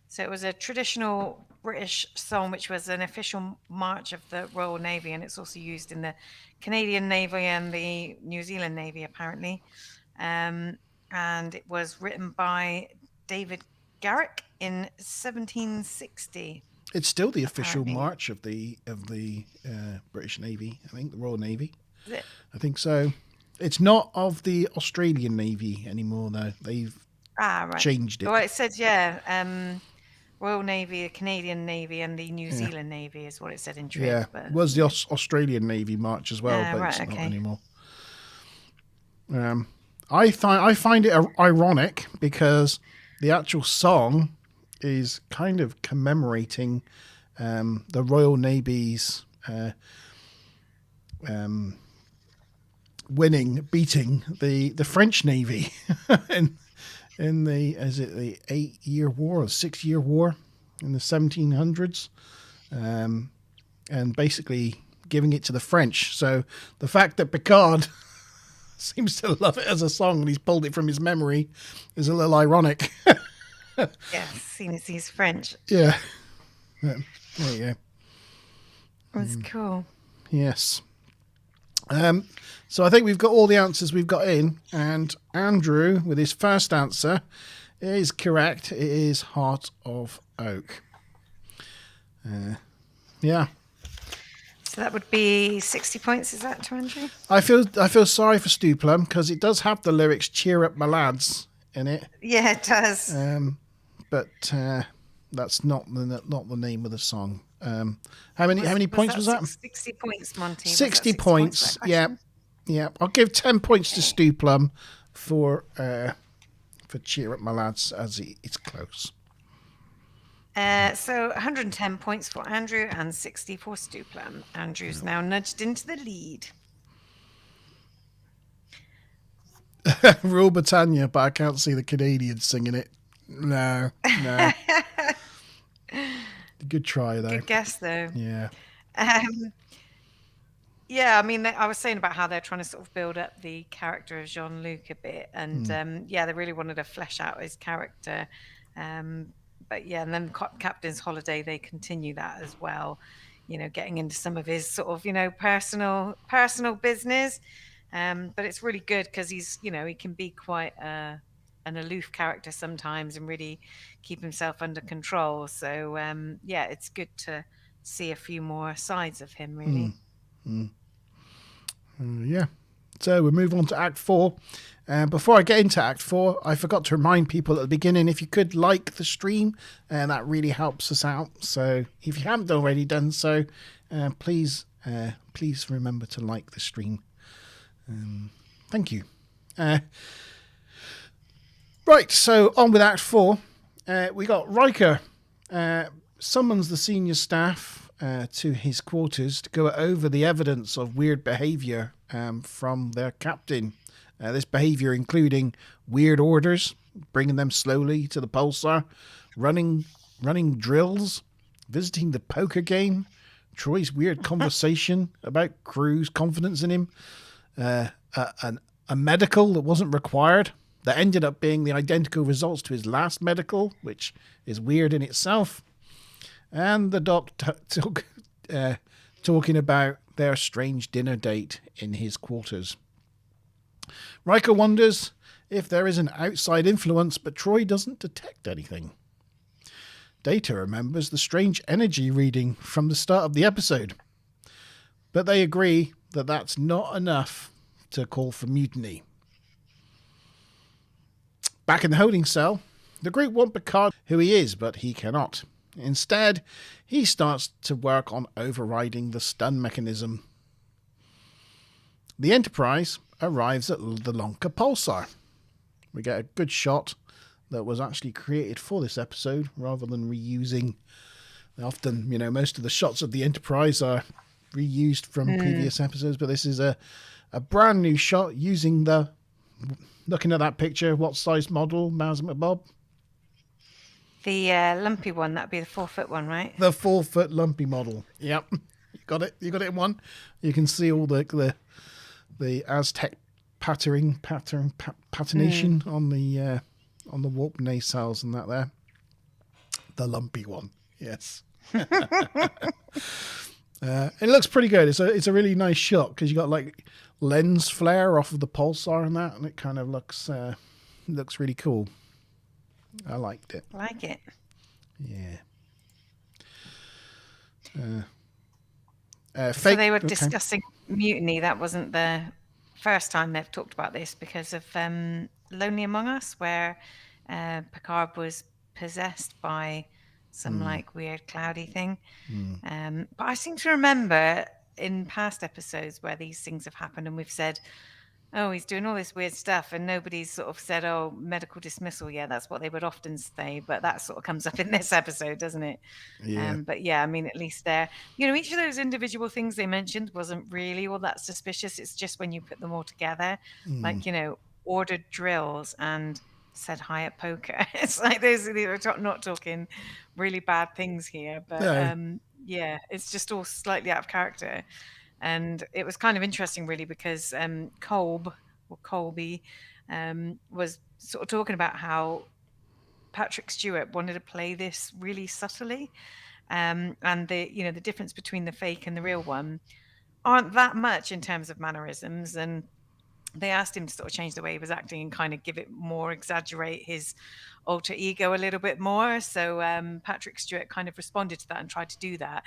So it was a traditional British song, which was an official march of the Royal Navy, and it's also used in the Canadian Navy and the New Zealand Navy, apparently. And it was written by David Garrick in 1760. It's still the official march of the British Navy, I think, the Royal Navy. Is it? I think so. It's not of the Australian Navy anymore, though. They've changed it. Well, it said, Royal Navy, the Canadian Navy, and the New Zealand Navy is what it said in trade. Yeah, but... it was the Australian Navy march as well, but it's not anymore. I find it ironic because the actual song is kind of commemorating the Royal Navy's beating the French Navy in the 8-year war or 6-year war in the 1700s, and basically giving it to the French. So the fact that Picard seems to love it as a song and he's pulled it from his memory is a little ironic. Yeah, seeing as he's French. Yeah. There you go. That's cool. Yes. So I think we've got all the answers we've got in, and Andrew, with his first answer, is correct. It is Heart of Oak. Yeah. So that would be 60 points, is that to Andrew? I feel sorry for Stu Plum because it does have the lyrics "Cheer up, my lads" in it. Yeah, it does. But that's not the name of the song. How many points was that? 60 points, Monty. 60 points. Yeah. I'll give 10 points to Stu Plum for "Cheer Up, My Lads" as it's close. So 110 points for Andrew and 60 for Stu Plum. Andrew's now nudged into the lead. Rule Britannia, but I can't see the Canadians singing it. No. Good try, though. Good guess, though. Yeah. Yeah, I was saying about how they're trying to sort of build up the character of Jean-Luc a bit. And, they really wanted to flesh out his character. But, yeah, and then Captain's Holiday, they continue that as well. Getting into some of his sort of, personal business. But it's really good because he's, he can be quite an aloof character sometimes and really keep himself under control. So, it's good to see a few more sides of him, really. Yeah. So we'll move on to Act 4. Before I get into Act 4, I forgot to remind people at the beginning, if you could like the stream, that really helps us out. So if you haven't already done so, please remember to like the stream. Thank you. Right, so on with Act 4. We got Riker summons the senior staff to his quarters to go over the evidence of weird behavior from their captain. This behavior including weird orders, bringing them slowly to the pulsar, running drills, visiting the poker game, Troy's weird conversation about crew's confidence in him, a medical that wasn't required that ended up being the identical results to his last medical, which is weird in itself, and the doc talking about their strange dinner date in his quarters. Riker wonders if there is an outside influence, but Troy doesn't detect anything. Data remembers the strange energy reading from the start of the episode, but they agree that that's not enough to call for mutiny. Back in the holding cell, the group want Picard who he is, but he cannot. Instead, he starts to work on overriding the stun mechanism. The Enterprise arrives at the Lonka pulsar. We get a good shot that was actually created for this episode rather than reusing. Often, most of the shots of the Enterprise are reused from previous episodes, but this is a brand new shot using looking at that picture, what size model, Maz McBob? The lumpy one, that'd be the 4-foot one, right? The 4-foot lumpy model. Yep. You got it in one. You can see all the Aztec patternation on the warp nacelles and that there. The lumpy one. Yes. It looks pretty good. It's a really nice shot because you got like lens flare off of the pulsar and that, and it kind of looks really cool. I liked it. Like it. Yeah. So they were discussing mutiny. That wasn't the first time they've talked about this because of Lonely Among Us, where Picard was possessed by some like weird cloudy thing. But I seem to remember in past episodes where these things have happened and we've said, oh, he's doing all this weird stuff, and nobody's sort of said, oh, medical dismissal. Yeah, that's what they would often say, but that sort of comes up in this episode, doesn't it? Yeah. But yeah, I mean, at least there, each of those individual things they mentioned wasn't really all that suspicious. It's just when you put them all together, like, ordered drills and said hi at poker. It's like we're not talking really bad things here, but yeah, it's just all slightly out of character. And it was kind of interesting, really, because Colby was sort of talking about how Patrick Stewart wanted to play this really subtly, and the difference between the fake and the real one aren't that much in terms of mannerisms. And they asked him to sort of change the way he was acting and kind of give it more, exaggerate his alter ego a little bit more. So Patrick Stewart kind of responded to that and tried to do that.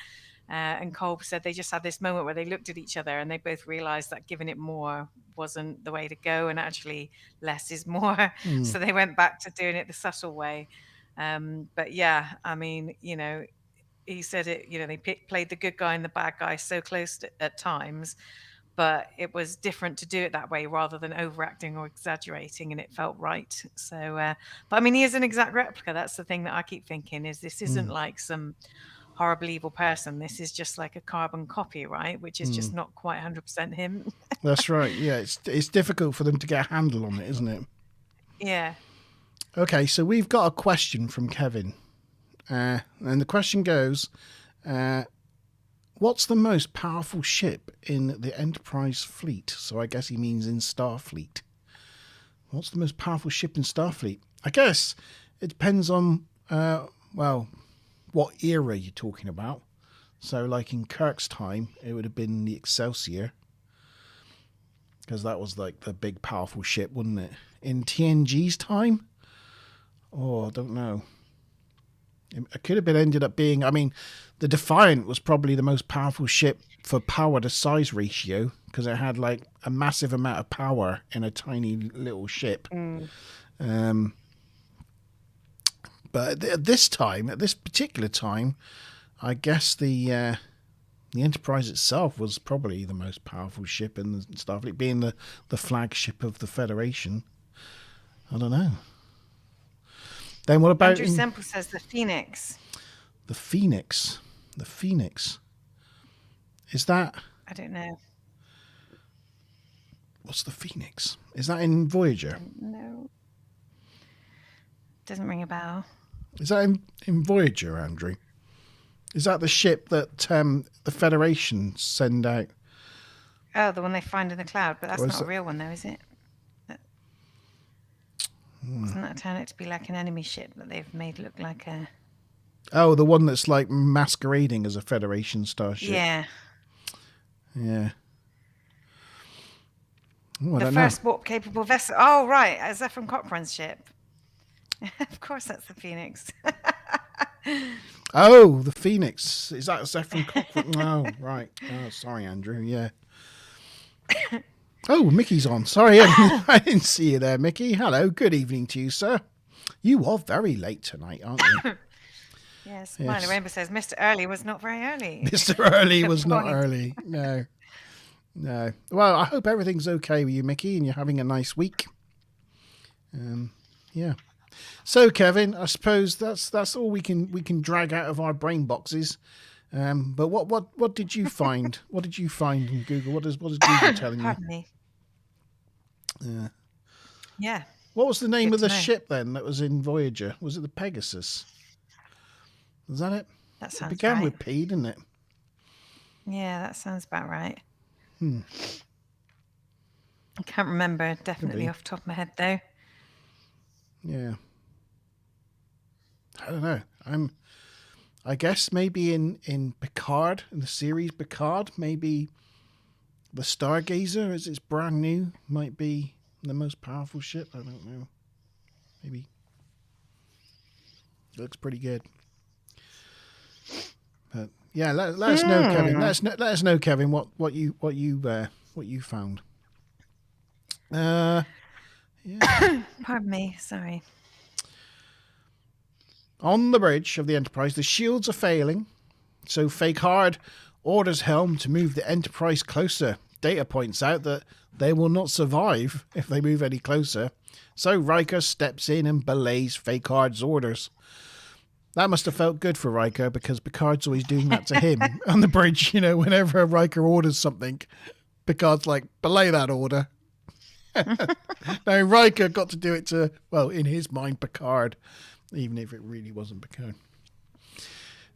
And Kolb said they just had this moment where they looked at each other and they both realized that giving it more wasn't the way to go, and actually less is more. So they went back to doing it the subtle way. But yeah, I mean, he said it, they played the good guy and the bad guy so close at times, but it was different to do it that way rather than overacting or exaggerating, and it felt right. So, but I mean, he is an exact replica. That's the thing that I keep thinking is this isn't like some horrible evil person. This is just like a carbon copy, right? Which is just not quite 100% him. That's right. Yeah, it's difficult for them to get a handle on it, isn't it? Yeah. Okay, so we've got a question from Kevin. And the question goes, what's the most powerful ship in the Enterprise fleet? So I guess he means in Starfleet. What's the most powerful ship in Starfleet? I guess it depends on, what era you're talking about. So like in Kirk's time, it would have been the Excelsior, because that was like the big powerful ship, wouldn't it? In TNG's time? Oh, I don't know. It could have ended up being, the Defiant was probably the most powerful ship for power to size ratio, because it had like a massive amount of power in a tiny little ship. But at this particular time, I guess the Enterprise itself was probably the most powerful ship in the Starfleet, being the flagship of the Federation. I don't know. Then what about... Andrew Semple says the Phoenix. The Phoenix. The Phoenix. Is that... I don't know. What's the Phoenix? Is that in Voyager? No. Doesn't ring a bell. Is that in Voyager, Andrew? Is that the ship that the Federation send out? Oh, the one they find in the cloud, but that's Or is not a it- real one, though, is it? Doesn't that turn out to be like an enemy ship that they've made look like a... Oh, the one that's like masquerading as a Federation starship. Yeah. Yeah. Oh, I The don't first warp-capable vessel. Oh, right. Zephyr Cochrane's ship. Of course, that's the Phoenix. know. Oh, the Phoenix. Is that Zephyr Cochrane? Oh, right. Oh, sorry, Andrew. Yeah. Oh, Mickey's on. Sorry, I didn't see you there, Mickey. Hello. Good evening to you, sir. You are very late tonight, aren't you? Yes. Smiley Rainbow says Mr. Early was not very early. Mr. Early was not point. early. No. No. Well, I hope everything's okay with you, Mickey, and you're having a nice week. Yeah. So, Kevin, I suppose that's all we can drag out of our brain boxes. But what did you find? What did you find in Google? What is Google telling you? Pardon me. Yeah. Yeah. What was the name Good of the to know. ship then that was in Voyager? Was it the Pegasus? Was that it? That It sounds began right. with P, didn't it? Yeah, that sounds about right. I can't remember definitely be. off the top of my head, though. Yeah. I don't know. I guess maybe in Picard, in the series Picard, maybe the Stargazer, as it's brand new, might be the most powerful ship. I don't know. Maybe. It looks pretty good. But yeah, let us know, Kevin. Let us know, Kevin, what you found. Yeah. Pardon me. Sorry. On the bridge of the Enterprise, the shields are failing, so Picard orders Helm to move the Enterprise closer. Data points out that they will not survive if they move any closer, so Riker steps in and belays Picard's orders. That must have felt good for Riker, because Picard's always doing that to him on the bridge. You know, whenever Riker orders something, Picard's like, belay that order. Now, Riker got to do it to, well, in his mind, Picard, even if it really wasn't Picard.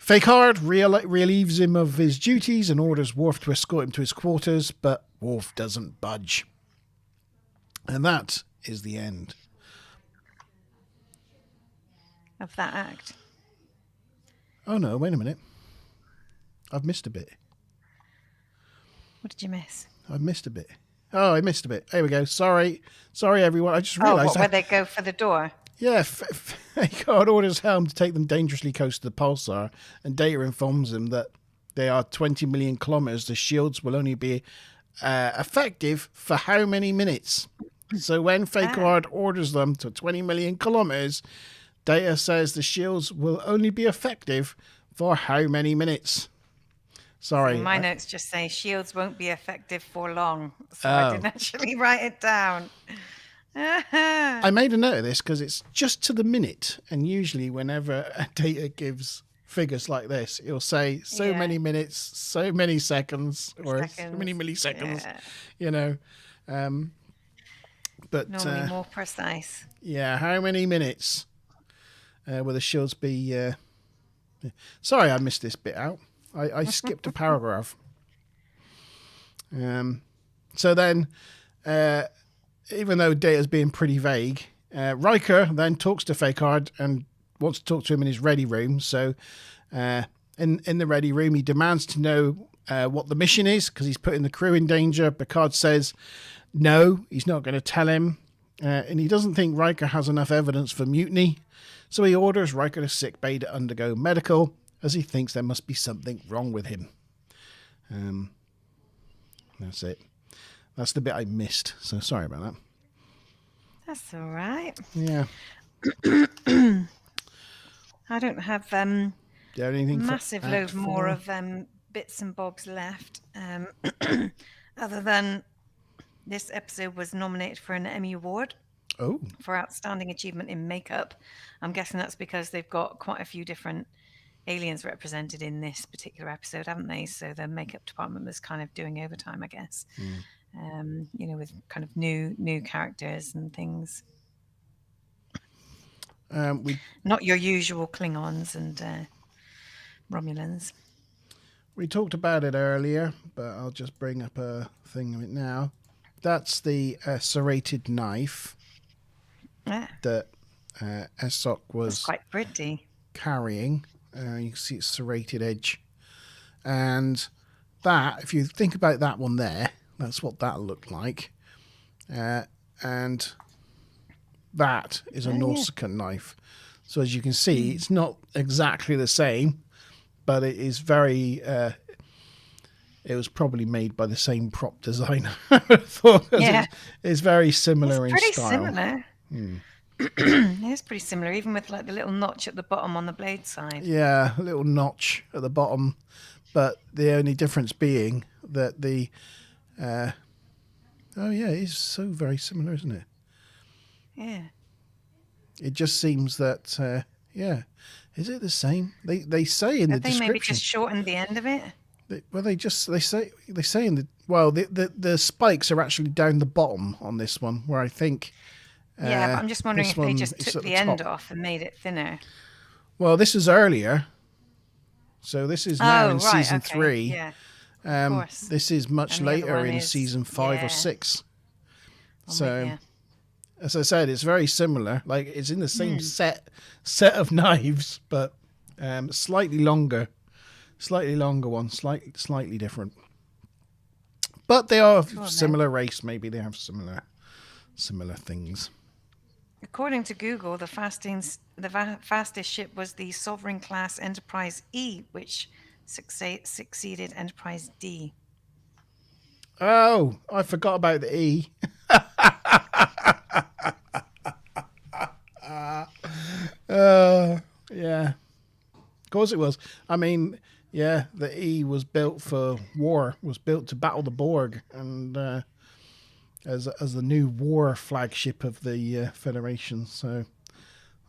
Picard relieves him of his duties and orders Worf to escort him to his quarters, but Worf doesn't budge. And that is the end. Of that act. Oh no, wait a minute. I've missed a bit. What did you miss? I've missed a bit. Oh, I missed a bit. There we go. Sorry, everyone. I just Oh, realised. what, where they go for the door? Yeah, Picard orders Helm to take them dangerously close to the pulsar, and Data informs them that they are 20 million kilometers. The shields will only be effective for how many minutes? So when Picard orders them to 20 million kilometers, Data says the shields will only be effective for how many minutes? Sorry. My notes just say shields won't be effective for long. So I didn't actually write it down. I made a note of this because it's just to the minute, and usually whenever a Data gives figures like this, it'll say so Yeah. many minutes, so many seconds, or so many milliseconds, Yeah. you know. But Normally more precise. yeah, how many minutes will the shields be? Yeah. Sorry, I missed this bit out. I skipped a paragraph. So then, even though Data's being pretty vague, Riker then talks to Picard and wants to talk to him in his ready room. So in the ready room, he demands to know what the mission is because he's putting the crew in danger. Picard says no, he's not going to tell him. And he doesn't think Riker has enough evidence for mutiny. So he orders Riker to sickbay to undergo medical, as he thinks there must be something wrong with him. That's it. That's the bit I missed. So sorry about that. That's all right. Yeah. I don't have Do you have anything for massive Act load more 4? of bits and bobs left. Other than this episode was nominated for an Emmy Award Oh, for Outstanding Achievement in Makeup. I'm guessing that's because they've got quite a few different aliens represented in this particular episode, haven't they? So the makeup department was kind of doing overtime, I guess. With kind of new characters and things. Not your usual Klingons and Romulans. We talked about it earlier, but I'll just bring up a thing of it now. That's the serrated knife that Esok was That's quite pretty. carrying. You can see its serrated edge. And that, if you think about that one there, that's what that looked like. And that is a Nausicaan knife. So as you can see, it's not exactly the same, but it is very... it was probably made by the same prop designer. It's very similar in style. It's pretty similar. It is pretty similar, even with like the little notch at the bottom on the blade side. Yeah, a little notch at the bottom, but the only difference being that the... it is so very similar, isn't it? Yeah. It just seems that, is it the same? They say in the description. They maybe just shortened the end of it. They say in the spikes are actually down the bottom on this one, where I think. But I'm just wondering if they just took the end off and made it thinner. Well, this is earlier, so this is now in season 3. Yeah, of course. This is much later in season 5 or 6. So, as I said, it's very similar. Like it's in the same set of knives, but slightly longer one, slightly different. But they are similar race. Maybe they have similar things. According to Google, the fastest ship was the Sovereign class Enterprise E, which succeeded Enterprise D. Oh, I forgot about the E. Yeah. Of course it was. I mean, yeah, the E was built for war, was built to battle the Borg, and as the new war flagship of the Federation. So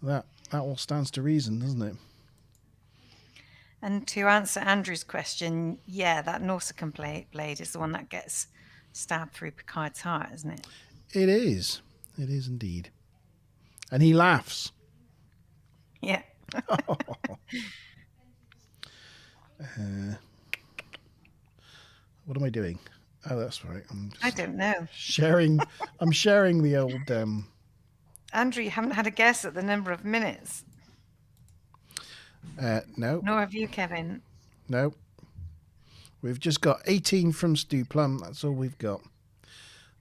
that all stands to reason, doesn't it? And to answer Andrew's question, yeah, that Nausicaan blade is the one that gets stabbed through Picard's heart, isn't it? It is. It is indeed. And he laughs. Yeah. What am I doing? Oh, that's right. I don't know. I'm sharing the old... Andrew, you haven't had a guess at the number of minutes. No. Nor have you, Kevin. No. We've just got 18 from Stu Plum. That's all we've got.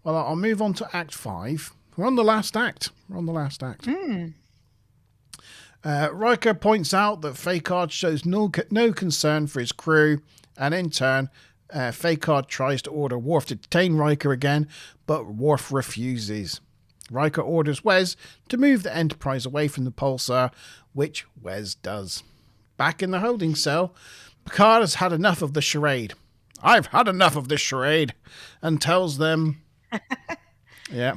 Well, I'll move on to Act 5. We're on the last act. Riker points out that Picard shows no concern for his crew, and in turn, Picard tries to order Worf to detain Riker again, but Worf refuses. Riker orders Wes to move the Enterprise away from the pulsar, which Wes does. Back in the holding cell, Picard has had enough of the charade. I've had enough of this charade, and tells them... Yeah.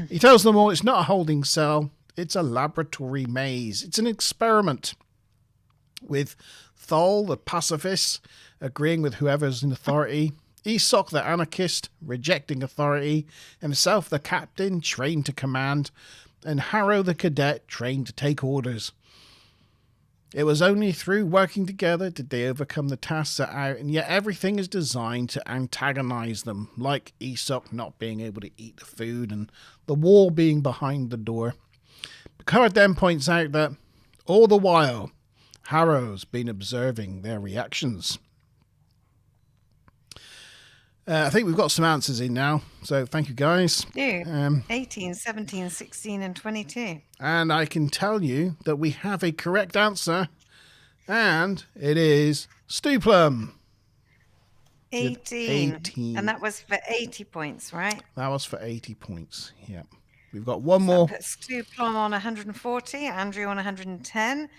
He tells them all it's not a holding cell, it's a laboratory maze. It's an experiment. With Thol, the pacifist, agreeing with whoever's in authority, Esok, the anarchist, rejecting authority, himself, the captain, trained to command, and Harrow, the cadet, trained to take orders. It was only through working together did they overcome the tasks set out, and yet everything is designed to antagonize them, like Esok not being able to eat the food and the wall being behind the door. Picard then points out that, all the while, Harrow's been observing their reactions. I think we've got some answers in now, so thank you guys. 18, 17, 16 and 22. And I can tell you that we have a correct answer, and it is Stu Plum. 18. And that was for 80 points, right? That was for 80 points, yeah. We've got one more. That puts Stu Plum on 140, Andrew on 110.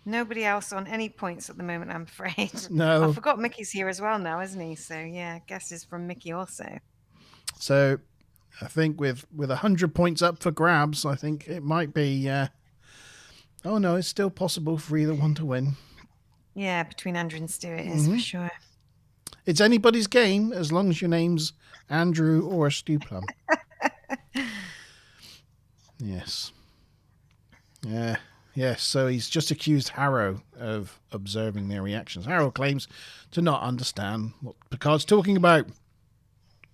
Nobody else on any points at the moment, I'm afraid. No. I forgot Mickey's here as well now, isn't he? So, yeah, guesses from Mickey also. So, I think with 100 points up for grabs, I think it might be... oh, no, it's still possible for either one to win. Yeah, between Andrew and Stu it is for sure. It's anybody's game as long as your name's Andrew or Stu Plum. Yes. Yeah. Yes, so he's just accused Harrow of observing their reactions. Harrow claims to not understand what Picard's talking about.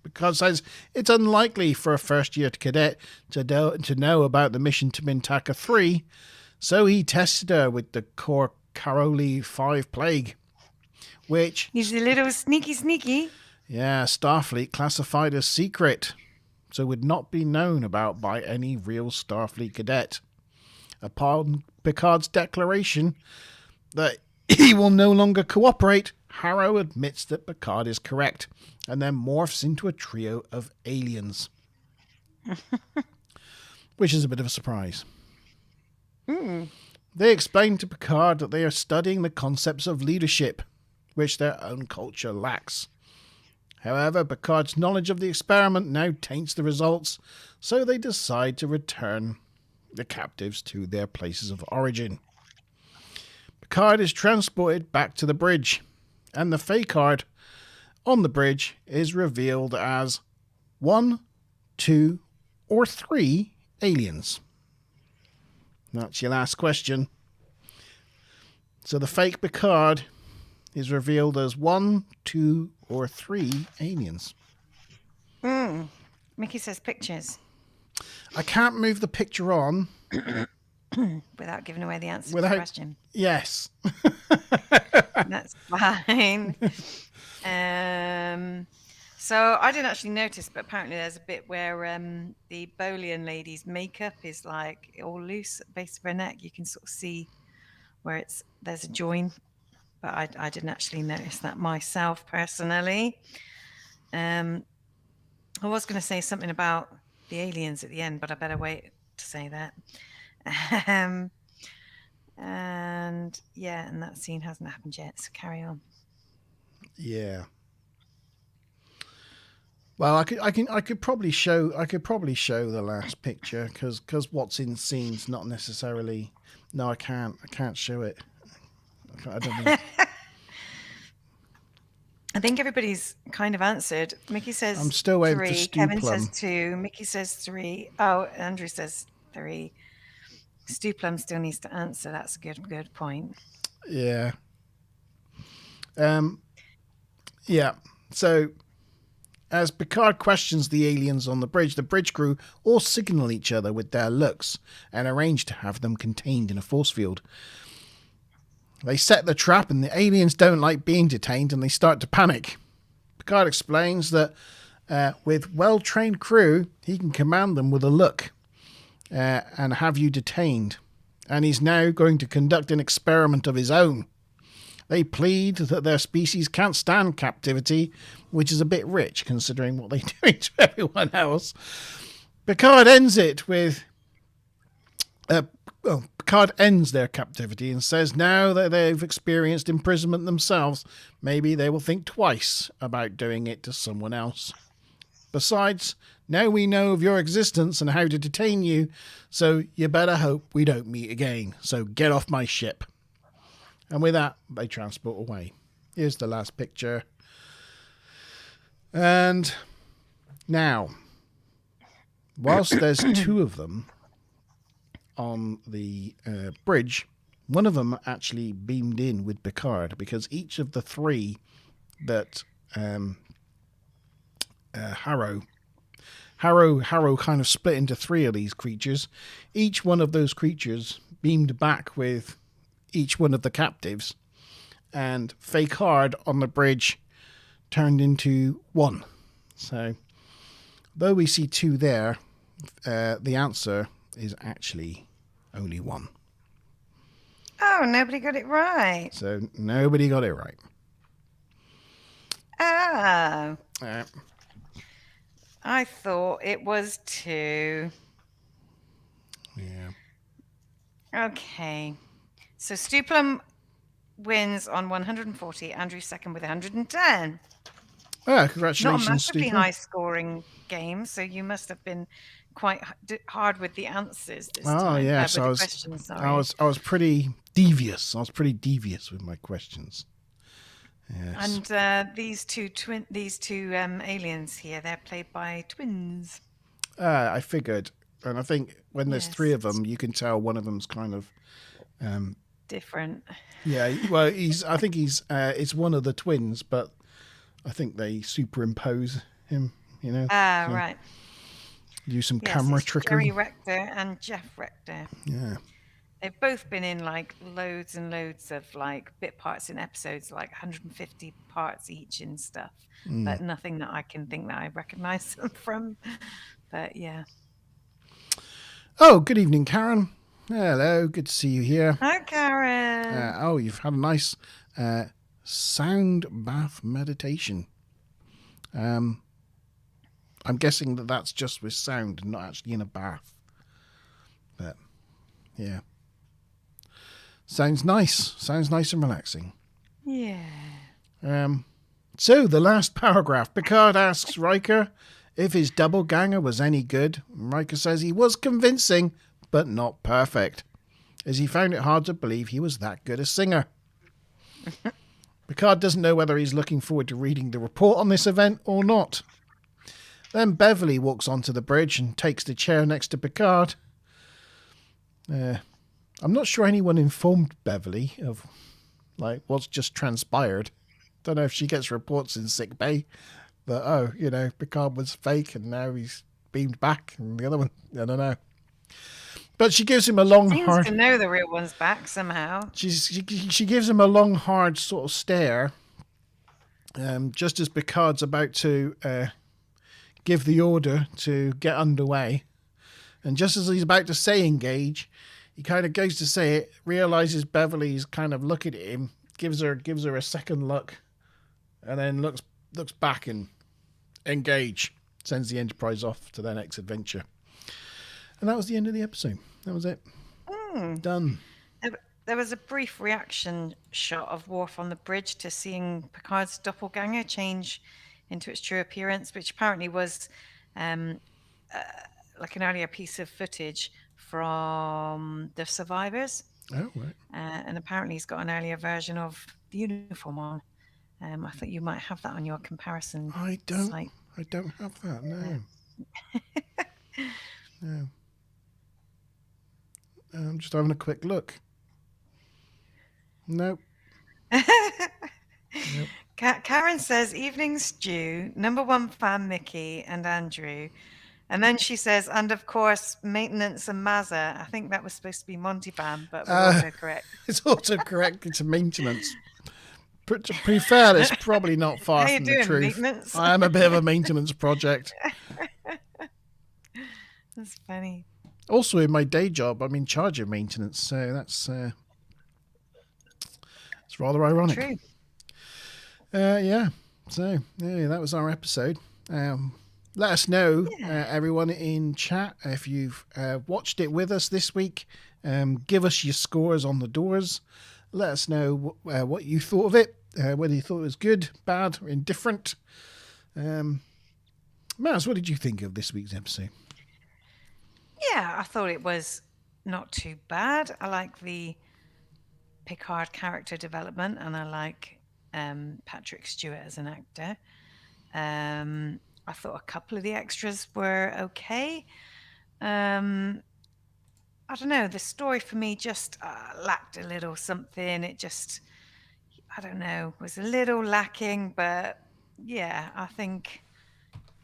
Picard says it's unlikely for a first-year cadet to know about the mission to Mintaka 3, so he tested her with the core Caroli 5 plague, which... He's a little sneaky. Yeah, Starfleet classified as secret, so would not be known about by any real Starfleet cadet. Upon Picard's declaration that he will no longer cooperate, Harrow admits that Picard is correct, and then morphs into a trio of aliens. Which is a bit of a surprise. They explain to Picard that they are studying the concepts of leadership, which their own culture lacks. However, Picard's knowledge of the experiment now taints the results, so they decide to return the captives to their places of origin. Picard is transported back to the bridge, and the Picard on the bridge is revealed as 1, 2, or 3 aliens. That's your last question. So the fake Picard is revealed as 1, 2, or 3 aliens. Mickey says pictures. I can't move the picture on. Without giving away the answer to the question. Yes. That's fine. So I didn't actually notice, but apparently there's a bit where the Bolian lady's makeup is like all loose at the base of her neck. You can sort of see where there's a join, but I didn't actually notice that myself personally. I was going to say something about the aliens at the end, but I better wait to say that. And that scene hasn't happened yet, so carry on. Yeah. Well, I could probably show the last picture because what's in scene's not necessarily. No, I can't show it. I don't know. I think everybody's kind of answered. Mickey says I'm still waiting for 3. Stu Kevin Plum. says 2. Mickey says 3. Oh, Andrew says 3. Stu Plum still needs to answer. That's a good point. Yeah. Yeah. So, as Picard questions the aliens on the bridge crew all signal each other with their looks and arrange to have them contained in a force field. They set the trap and the aliens don't like being detained and they start to panic. Picard explains that with well-trained crew, he can command them with a look and have you detained. And he's now going to conduct an experiment of his own. They plead that their species can't stand captivity, which is a bit rich considering what they're doing to everyone else. Picard ends it with... Picard ends their captivity and says now that they've experienced imprisonment themselves, maybe they will think twice about doing it to someone else. Besides, now we know of your existence and how to detain you, so you better hope we don't meet again. So get off my ship. And with that, they transport away. Here's the last picture. And now, whilst there's 2 of them on the bridge, one of them actually beamed in with Picard because each of the 3 that Harrow kind of split into 3 of these creatures. Each one of those creatures beamed back with each one of the captives, and Picard on the bridge turned into 1. So, though we see 2 there, the answer is actually only 1. Oh, nobody got it right. So nobody got it right. Oh. I thought it was 2. Yeah. Okay. So Stu Plum wins on 140. Andrew second with 110. Oh, congratulations, Not a massively Stephen. high-scoring game, so you must have been quite hard with the answers this Oh time. yes, with I the was. questions, sorry. I was pretty devious. I was pretty devious with my questions. Yes. And these two aliens here, they're played by twins. I figured. And I think when there's Yes. 3 of them, you can tell one of them's kind of... Different. Yeah, well, I think it's one of the twins, but I think they superimpose him, you know. Ah, so right. Use some Yes, camera it's trickery. Jerry Rector and Jeff Rector. Yeah. They've both been in like loads and loads of like bit parts in episodes, like 150 parts each and stuff, but nothing that I can think that I recognize them from. But yeah. Oh, good evening, Karen. Hello, good to see you here. Hi, Karen. You've had a nice sound bath meditation. I'm guessing that's just with sound and not actually in a bath. But yeah. Sounds nice. Sounds nice and relaxing. Yeah. So the last paragraph. Picard asks Riker if his double ganger was any good. Riker says he was convincing, but not perfect, as he found it hard to believe he was that good a singer. Picard doesn't know whether he's looking forward to reading the report on this event or not. Then Beverly walks onto the bridge and takes the chair next to Picard. I'm not sure anyone informed Beverly of like what's just transpired. Don't know if she gets reports in sickbay that, Picard was fake and now he's beamed back, and the other one, I don't know. But she gives him a long, Seems hard... to know the real one's back somehow. She gives him a long, hard sort of stare, just as Picard's about to give the order to get underway. And just as he's about to say engage, he kind of goes to say it, realizes Beverly's kind of looking at him, gives her a second look, and then looks back and engage. Sends the Enterprise off to their next adventure. And that was the end of the episode. That was it. Done. There was a brief reaction shot of Worf on the bridge to seeing Picard's doppelganger change into its true appearance, which apparently was like an earlier piece of footage from The Survivors. Oh, right. And apparently he's got an earlier version of the uniform on. I thought you might have that on your comparison site. I don't have that, no. No. I'm just having a quick look. Nope. Karen says, evening stew, number 1 fan Mickey and Andrew. And then she says, and of course, maintenance and Mazza. I think that was supposed to be Monty Bam, but we're autocorrect. It's autocorrected to maintenance. To be fair, it's probably not far How you from doing, the truth. maintenance? I am a bit of a maintenance project. That's funny. Also, in my day job, I'm in charge of maintenance, so that's it's rather ironic. True. Yeah. So, yeah, that was our episode. Let us know, everyone in chat, if you've watched it with us this week. Give us your scores on the doors. Let us know what you thought of it, whether you thought it was good, bad, or indifferent. Maz, what did you think of this week's episode? Yeah, I thought it was not too bad. I like the Picard character development, and I like Patrick Stewart as an actor. I thought a couple of the extras were okay. I don't know. The story for me just lacked a little something. It just, I don't know, was a little lacking. But yeah, I think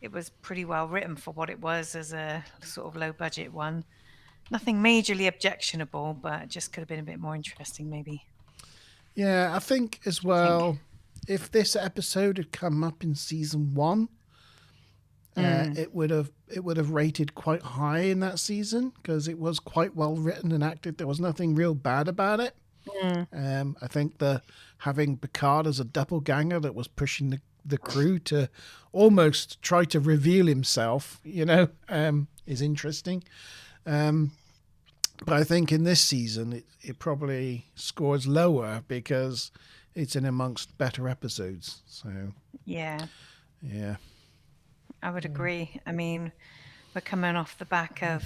it was pretty well written for what it was as a sort of low budget one. Nothing majorly objectionable, but just could have been a bit more interesting maybe. Yeah, I think as well, if this episode had come up in season 1, it would have rated quite high in that season because it was quite well written and acted. There was nothing real bad about it. I think having Picard as a doppelganger that was pushing the crew to almost try to reveal himself, is interesting. But I think in this season it probably scores lower because it's in amongst better episodes. So Yeah. I would agree. I mean, we're coming off the back of,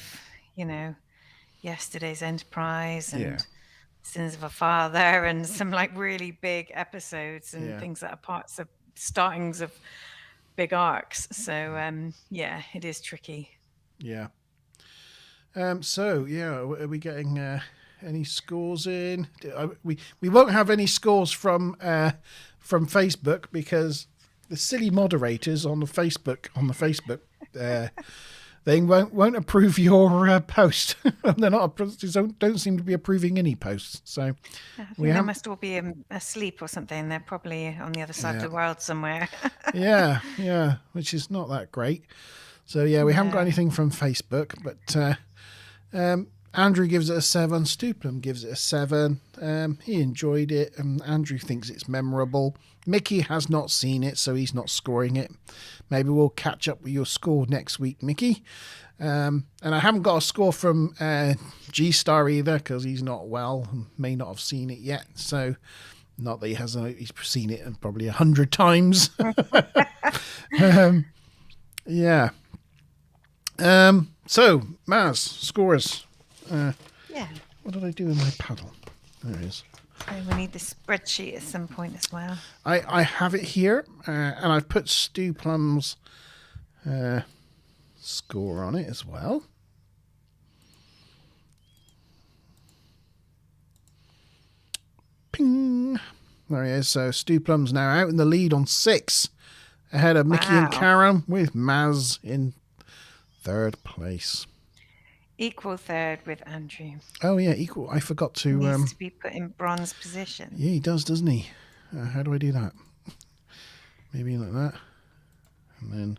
yesterday's Enterprise and Sins of a Father and some like really big episodes and Yeah. things that are parts of startings of big arcs. So yeah, it is tricky. Yeah. So yeah, are we getting any scores in? We won't have any scores from Facebook because the silly moderators on the Facebook thing won't approve your post. They're not don't seem to be approving any posts. So I think they must all be asleep or something. They're probably on the other side of the world somewhere. yeah, which is not that great. So yeah, we haven't got anything from Facebook, but Andrew gives it a 7. Stuplum gives it a 7. He enjoyed it, and Andrew thinks it's memorable. Mickey has not seen it, so he's not scoring it. Maybe we'll catch up with your score next week, Mickey. And I haven't got a score from G-Star either, because he's not well and may not have seen it yet. So, not that he hasn't, he's seen it probably 100 times. Yeah. So, Maz, scores. Yeah. What did I do with my paddle? There it is. So we need the spreadsheet at some point as well. I have it here, and I've put Stu Plum's score on it as well. Ping. There he is. So Stu Plum's now out in the lead on 6, ahead of Mickey and Karen, with Maz in 3rd place. Equal 3rd with Andrew. Oh yeah, equal. I forgot to. He needs to be put in bronze position. Yeah, he does, doesn't he? How do I do that? Maybe like that, and then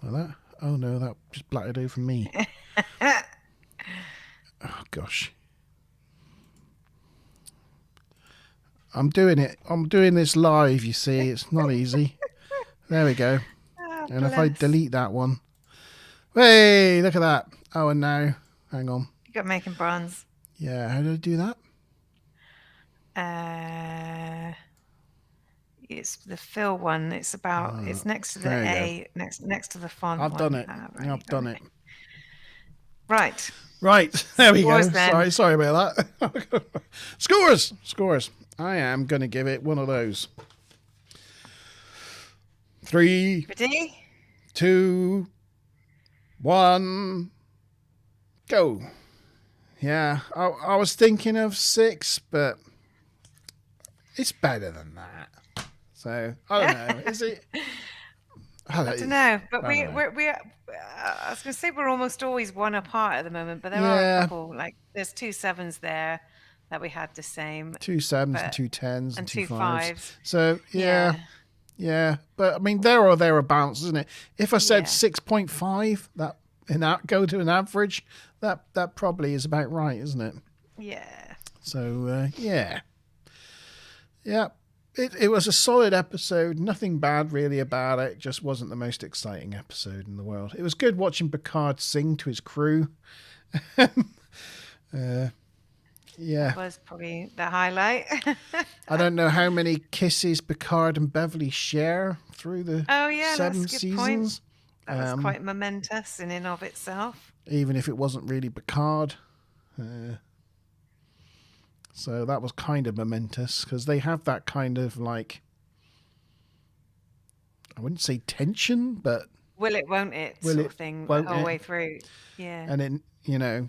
like that. Oh no, that just blatted over me. Oh gosh. I'm doing it. I'm doing this live, you see. It's not easy. There we go. Oh, and if I delete that one. Hey, look at that. Oh, and now, hang on. You got making bronze. Yeah, how do I do that? It's the fill one. It's about. It's next to the A. Next to the font. I've done it. Right, I've done it. Right. Right. There we go. Then. Sorry about that. Scores. I am going to give it one of those. 3, Ready? 2, 1, go. Yeah, I was thinking of 6, but it's better than that. So I don't know. Is it? I don't know, but we're I was going to say we're almost always one apart at the moment, but there are a couple. Like there's 2 7s there that we had the same. 2 7s and 2 10s and 2 5s. 5s. So yeah. But I mean, there or thereabouts, isn't it? If I said 6.5, that go to an average, that probably is about right, isn't it? Yeah. So yeah. It was a solid episode. Nothing bad really about it. Just wasn't the most exciting episode in the world. It was good watching Picard sing to his crew. Yeah. That was probably the highlight. I don't know how many kisses Picard and Beverly share through the 7 seasons. Point. That was quite momentous in and of itself. Even if it wasn't really Picard. So that was kind of momentous because they have that kind of like, I wouldn't say tension, but will it, won't it sort of thing the whole way through. Yeah. And then, you know,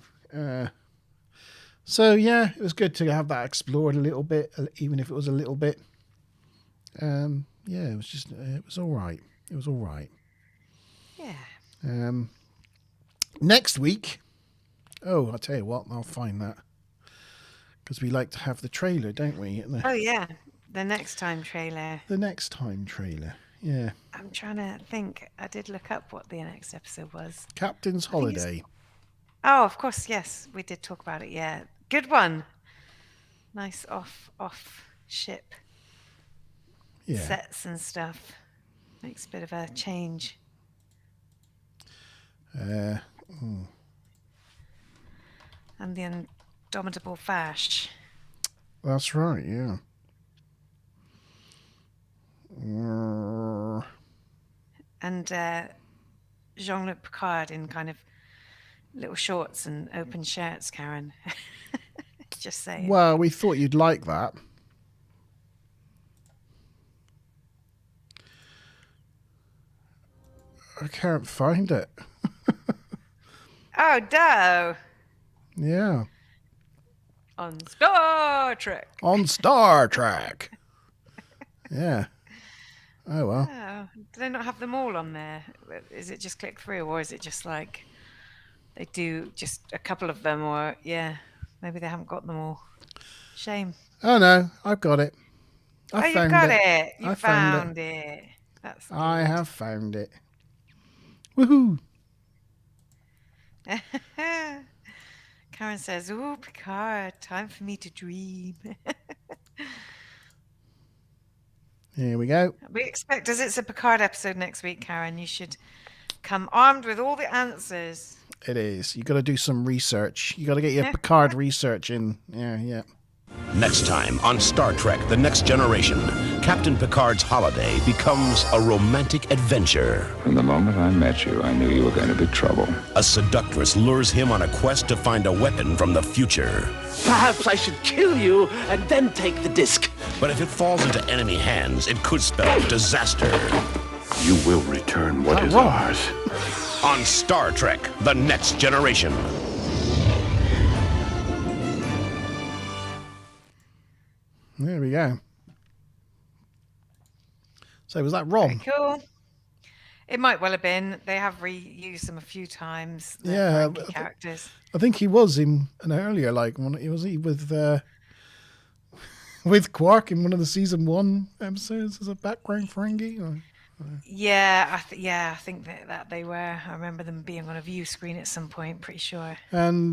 so yeah, it was good to have that explored a little bit, even if it was a little bit. Yeah, it was all right. It was all right. Yeah. Next week, I'll tell you what, I'll find that. Because we like to have the trailer, don't we? Oh, yeah. The next time trailer. The next time trailer, yeah. I'm trying to think. I did look up what the next episode was. Captain's Holiday. Oh, of course, yes. We did talk about it, yeah. Good one. Nice off ship sets and stuff. Makes a bit of a change. And the Indomitable Fash. That's right, yeah. And Jean-Luc Picard in kind of little shorts and open shirts, Karen. Just saying. Well, we thought you'd like that. I can't find it. Oh, no. Yeah. On Star Trek. On Star Trek. Yeah. Oh, well. Oh, do they not have them all on there? Is it just click through, or is it just like they do just a couple of them, or maybe they haven't got them all. Shame. Oh, no. I've got it. You got it. You found it. That's good. I have found it. Woohoo. Karen says, "Ooh, Picard, time for me to dream." Here we go. We expect, as it's a Picard episode next week, Karen, you should come armed with all the answers. It is. You got to do some research. You got to get your Picard research in. Yeah. Next time on Star Trek The Next Generation, Captain Picard's holiday becomes a romantic adventure. From the moment I met you, I knew you were going to be trouble. A seductress lures him on a quest to find a weapon from the future. Perhaps I should kill you and then take the disc. But if it falls into enemy hands, it could spell disaster. You will return what is ours. On Star Trek The Next Generation. There we go. So was that wrong? Very cool. It might well have been. They have reused them a few times. The Yeah, Ferengi characters. I think he was in an earlier, was he with Quark in one of the season 1 episodes as a background Ferengi? Or? Yeah, I think that they were. I remember them being on a view screen at some point. Pretty sure. And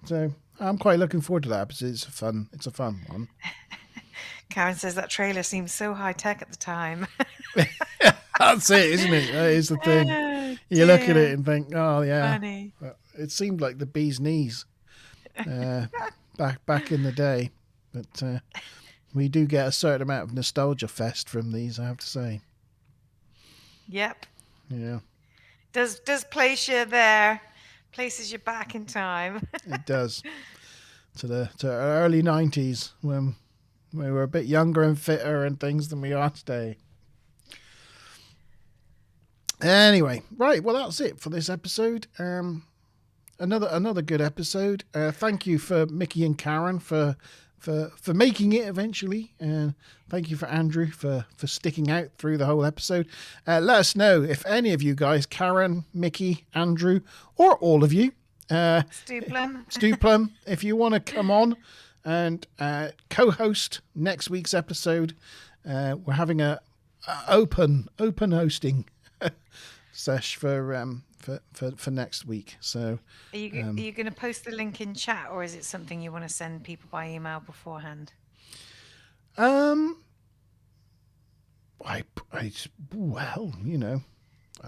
so I'm quite looking forward to that episode. It's a fun one. Karen says that trailer seems so high tech at the time. That's it, isn't it? That is the thing. Oh, You look at dear. it and think, oh yeah, Funny. it seemed like the bee's knees back in the day, but we do get a certain amount of nostalgia fest from these, I have to say. Yep. Yeah, Does place you there, places you back in time. it does. To early 90s when we were a bit younger and fitter and things than we are today. Anyway, right. Well, that's it for this episode. Another good episode. Thank you for Mickey and Karen for making it eventually, and thank you for Andrew for sticking out through the whole episode. Let us know if any of you guys, Karen, Mickey, Andrew, or all of you, Stu Plum, if you want to come on and co-host next week's episode, we're having a open hosting sesh for next week. So Are you going to post the link in chat, or is it something you want to send people by email beforehand? Well, I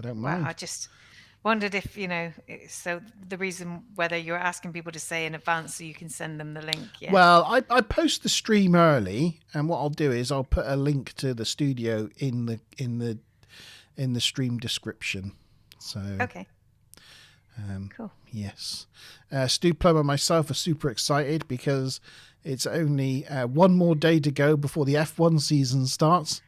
don't mind. Well, I just wondered if, so the reason whether you're asking people to say in advance so you can send them the link. Yeah. Well, I post the stream early, and what I'll do is I'll put a link to the studio in the stream description. So Okay. Cool. Yes. Stu Plum and myself are super excited because it's only one more day to go before the F1 season starts.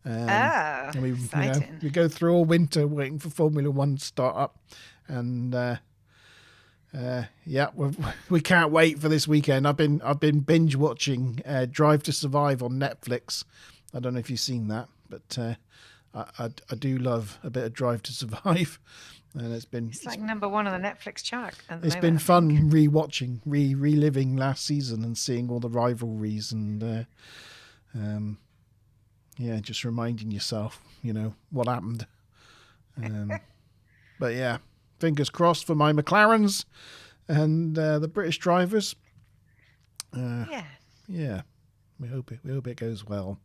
And we, exciting. We go through all winter waiting for Formula One to start up. And we can't wait for this weekend. I've been binge watching Drive to Survive on Netflix. I don't know if you've seen that, but I do love a bit of Drive to Survive. And it's like number 1 on the Netflix chart. It's been fun rewatching, reliving last season and seeing all the rivalries and just reminding yourself, what happened. But yeah, fingers crossed for my McLarens and the British drivers. Yeah, we hope it goes well.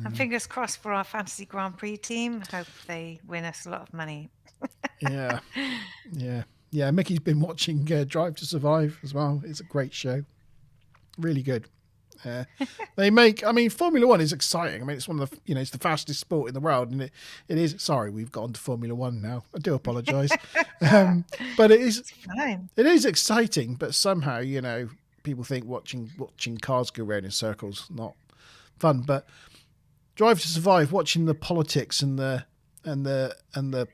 And fingers crossed for our Fantasy Grand Prix team. Hope they win us a lot of money. Yeah. Mickey's been watching Drive to Survive as well. It's a great show, really good. Formula One is exciting. It's one of the, it's the fastest sport in the world, and it is. Sorry, we've got on to Formula One now. I do apologise, but it is It's fine. It is exciting, but somehow, people think watching cars go round in circles not fun, but Drive to Survive, watching the politics and the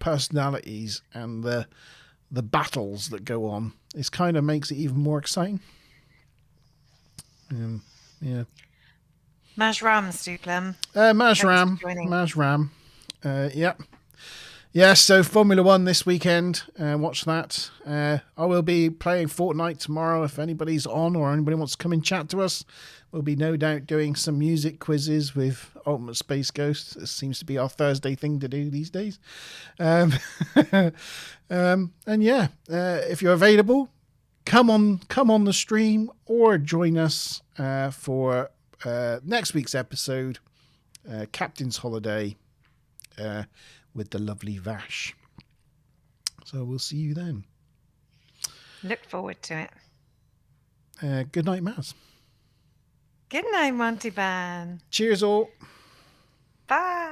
personalities and the battles that go on, is kind of makes it even more exciting. Yeah. Majram, Stuplam. Majram. Yep. Yeah, so Formula One this weekend. Watch that. I will be playing Fortnite tomorrow. If anybody's on or anybody wants to come and chat to us, we'll be no doubt doing some music quizzes with Ultimate Space Ghost. This seems to be our Thursday thing to do these days. And yeah, if you're available, come on the stream or join us for next week's episode, Captain's Holiday, with the lovely Vash. So we'll see you then. Look forward to it. Good night, Maz. Good night, Monty Ban. Cheers all. Bye.